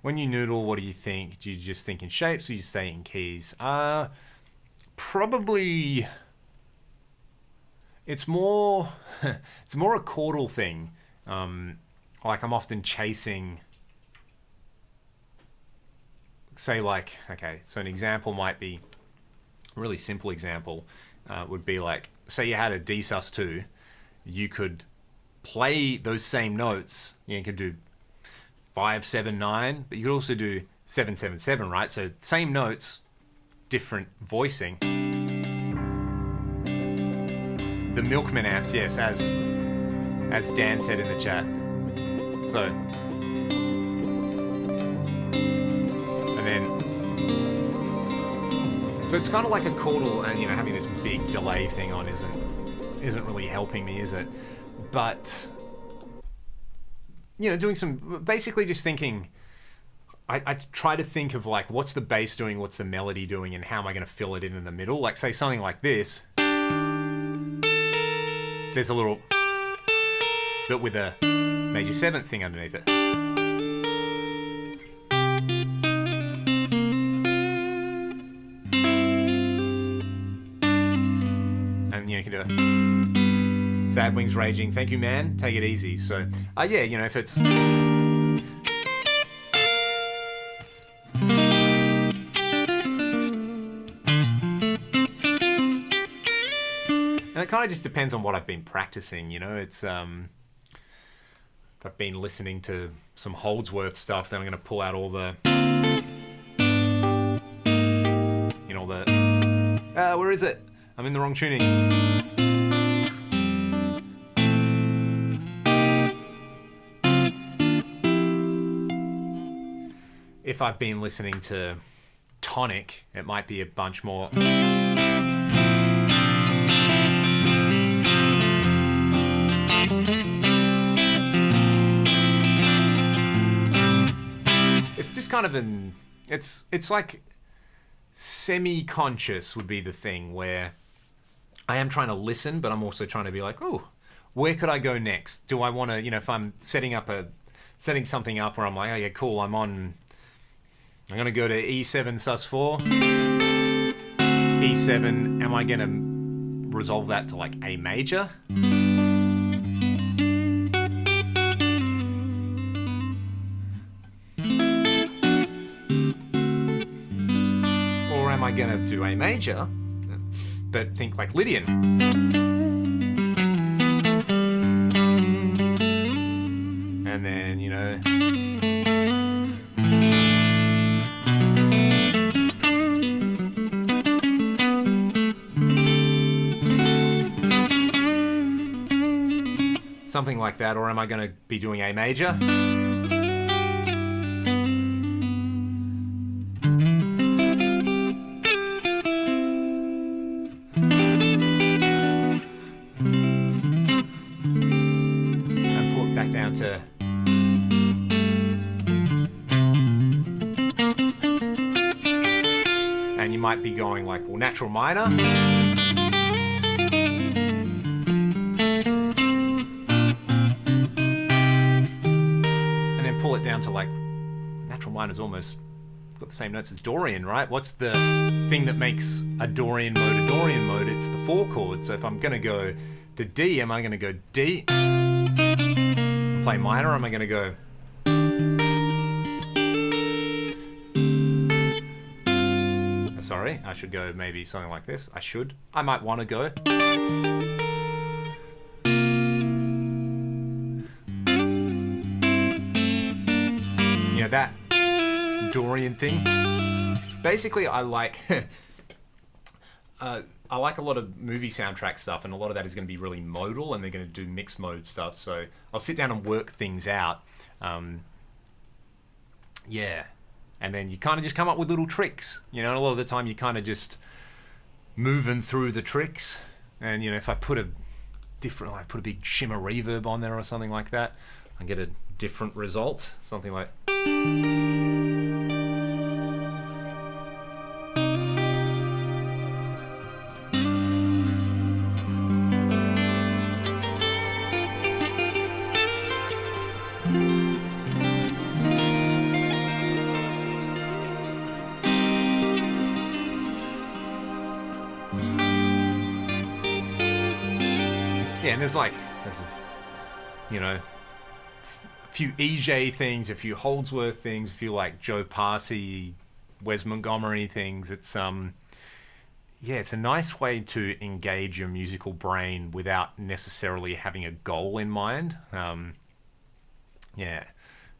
When you noodle, what do you think? Do you just think in shapes, or do you say in keys? Probably, it's more a chordal thing. Like I'm often chasing, say like, okay, so an example might be, a really simple example would be like, say you had a D sus2, you could play those same notes. You could do 5, 7, 9, but you could also do 7, 7, 7, right? So same notes, different voicing. The Milkman amps, yes, as Dan said in the chat. So, and then, so it's kind of like a chordal, and you know, having this big delay thing on isn't really helping me, is it? But you know, doing some, basically just thinking, I try to think of like, what's the bass doing, what's the melody doing, and how am I going to fill it in the middle? Like say something like this. There's a little, but with a major 7th thing underneath it. And you know, you can do a Sad Wings Raging. Thank you, man. Take it easy. So, yeah, you know, if it's... And it kind of just depends on what I've been practicing, you know. It's if I've been listening to some Holdsworth stuff, then I'm going to pull out all the, you know, the, where is it? I'm in the wrong tuning. If I've been listening to Tonic, it might be a bunch more. It's just kind of an, it's like semi-conscious would be the thing, where I am trying to listen, but I'm also trying to be like, oh, where could I go next? Do I want to, you know, if I'm setting something up where I'm like, oh yeah, cool, I'm going to go to E7 sus4, E7, am I going to resolve that to like A major? Or am I going to do A major, but think like Lydian? And then, you know... something like that, or am I going to be doing A major? might be going like, well, natural minor. And then pull it down to like, natural minor's almost got the same notes as Dorian, right? What's the thing that makes a Dorian mode a Dorian mode? It's the 4 chord. So if I'm going to go to D, am I going to go D, play minor, or am I going to go... Sorry, I should go maybe something like this. I might want to go... You know, that Dorian thing. Basically, I like I like a lot of movie soundtrack stuff, and a lot of that is going to be really modal, and they're going to do mixed mode stuff. So I'll sit down and work things out. Yeah, and then you kind of just come up with little tricks. You know, and a lot of the time you kind of just moving through the tricks. And you know, if I put a different, like put a big shimmer reverb on there or something like that, I get a different result. Something like. Yeah, and there's a, you know, a few EJ things, a few Holdsworth things, a few like Joe Parsey, Wes Montgomery things. It's yeah, it's a nice way to engage your musical brain without necessarily having a goal in mind. Yeah.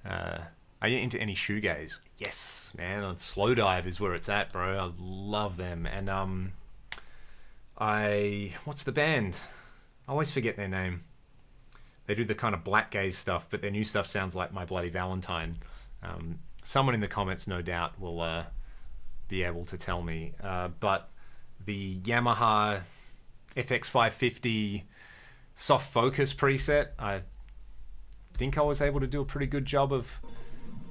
Are you into any shoegaze? Yes, man. Slow Dive is where it's at, bro. I love them. And what's the band? I always forget their name. They do the kind of black gaze stuff, but their new stuff sounds like My Bloody Valentine. Someone in the comments, no doubt, will be able to tell me. But the Yamaha FX550 soft focus preset, I think I was able to do a pretty good job of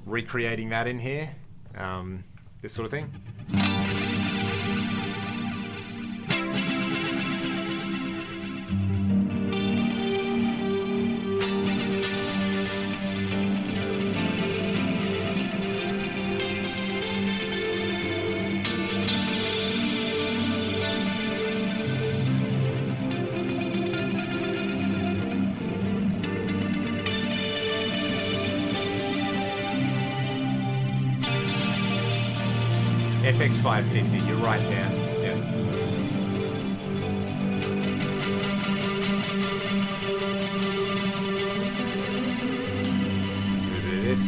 recreating that in here. This sort of thing. FX550, you're right, Dan. Yeah. Do a bit of this.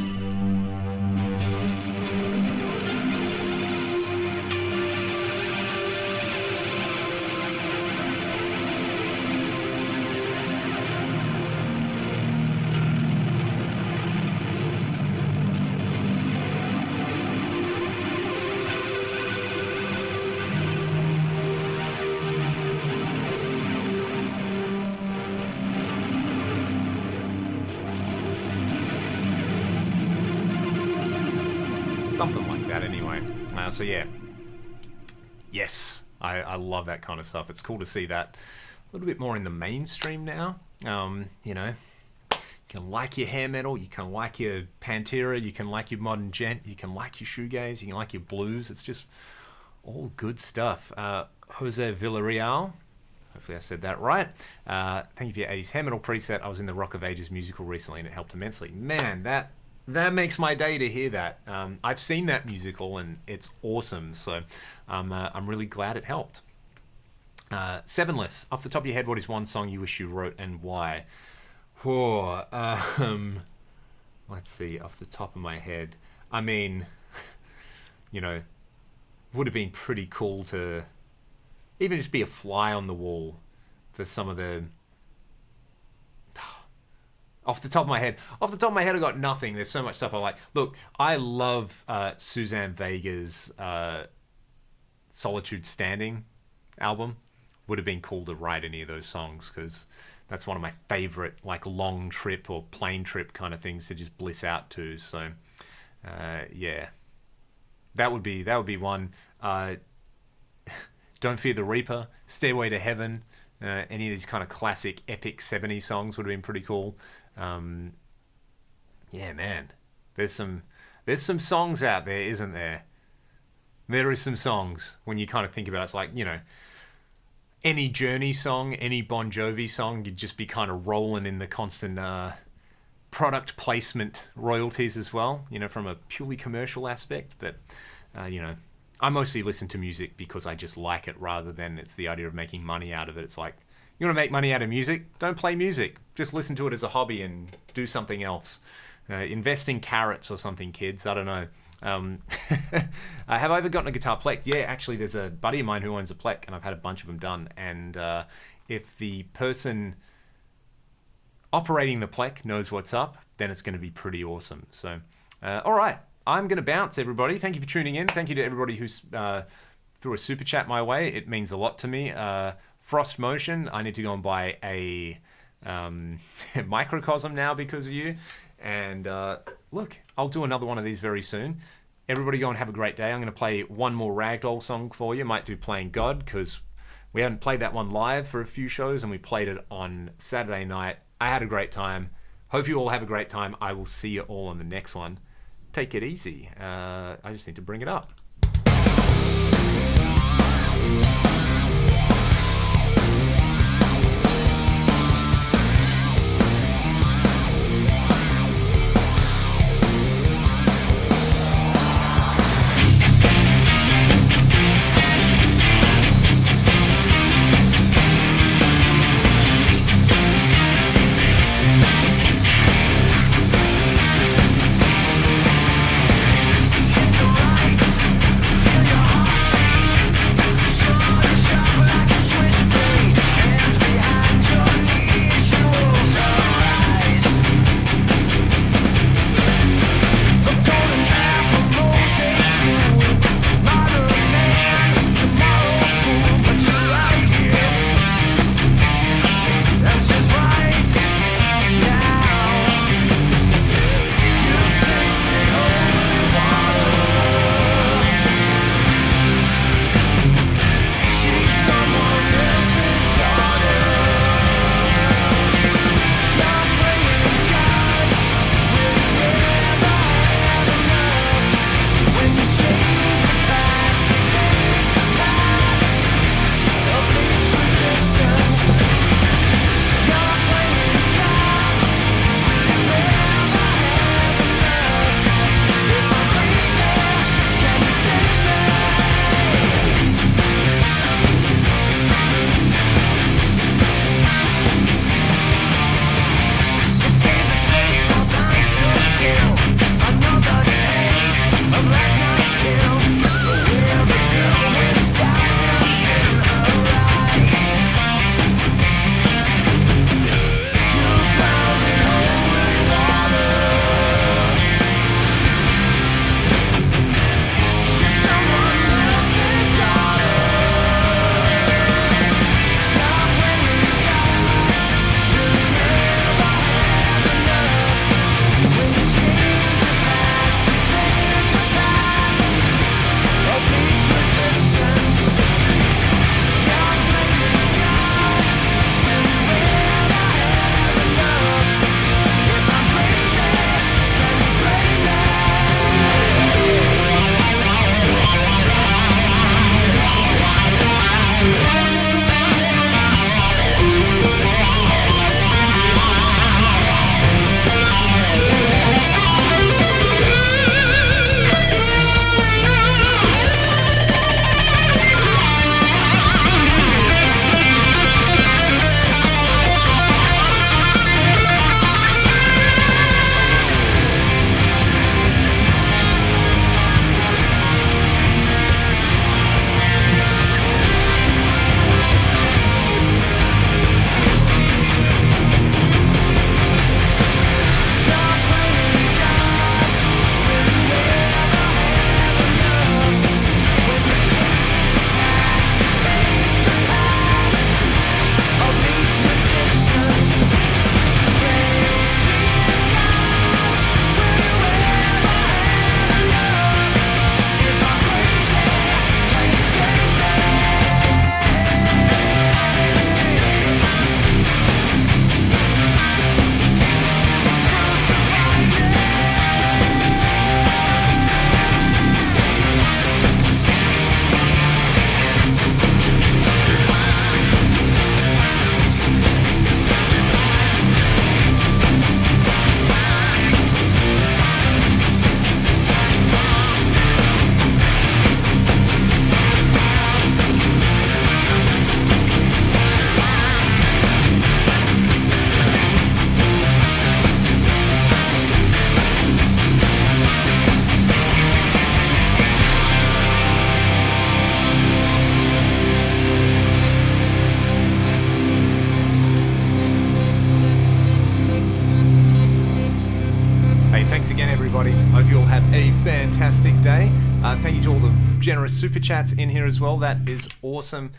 Something like that anyway. So yeah. Yes, I love that kind of stuff. It's cool to see that a little bit more in the mainstream now. You know, you can like your hair metal, you can like your Pantera, you can like your modern gent, you can like your shoegaze, you can like your blues. It's just all good stuff. Jose Villarreal, hopefully I said that right. Thank you for your 80s hair metal preset. I was in the Rock of Ages musical recently and it helped immensely. Man, that makes my day to hear that. I've seen that musical and it's awesome. So I'm really glad it helped. Sevenless, off the top of your head, what is one song you wish you wrote and why? Oh, let's see, off the top of my head. I mean, you know, would have been pretty cool to even just be a fly on the wall for some of the... Off the top of my head, I got nothing. There's so much stuff I like. Look, I love Suzanne Vega's Solitude Standing album. Would have been cool to write any of those songs because that's one of my favorite, like, long trip or plane trip kind of things to just bliss out to. So, yeah, that would be one. Don't Fear the Reaper, Stairway to Heaven, any of these kind of classic epic 70s songs would have been pretty cool. Yeah, man, there's some songs out there, isn't there? There is some songs when you kind of think about it. It's like, you know, any Journey song, any Bon Jovi song, you'd just be kind of rolling in the constant product placement royalties as well, you know, from a purely commercial aspect. But, you know, I mostly listen to music because I just like it rather than it's the idea of making money out of it. It's like, you want to make money out of music? Don't play music. Just listen to it as a hobby and do something else. Invest in carrots or something, kids. I don't know. Have I ever gotten a guitar plec? Yeah, actually, there's a buddy of mine who owns a plec, and I've had a bunch of them done. And if the person operating the plec knows what's up, then it's going to be pretty awesome. So, all right. I'm going to bounce, everybody. Thank you for tuning in. Thank you to everybody who's threw a super chat my way. It means a lot to me. Frost Motion, I need to go and buy a microcosm now because of you. And look, I'll do another one of these very soon. Everybody go and have a great day. I'm going to play one more Ragdoll song for you. Might do Playing God because we haven't played that one live for a few shows and we played it on Saturday night. I had a great time. Hope you all have a great time. I will see you all on the next one. Take it easy. I just need to bring it up. Thanks again, everybody. Hope you all have a fantastic day. Thank you to all the generous super chats in here as well. That is awesome.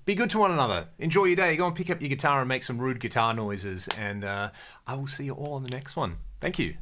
Be good to one another. Enjoy your day. Go and pick up your guitar and make some rude guitar noises. And I will see you all on the next one. Thank you.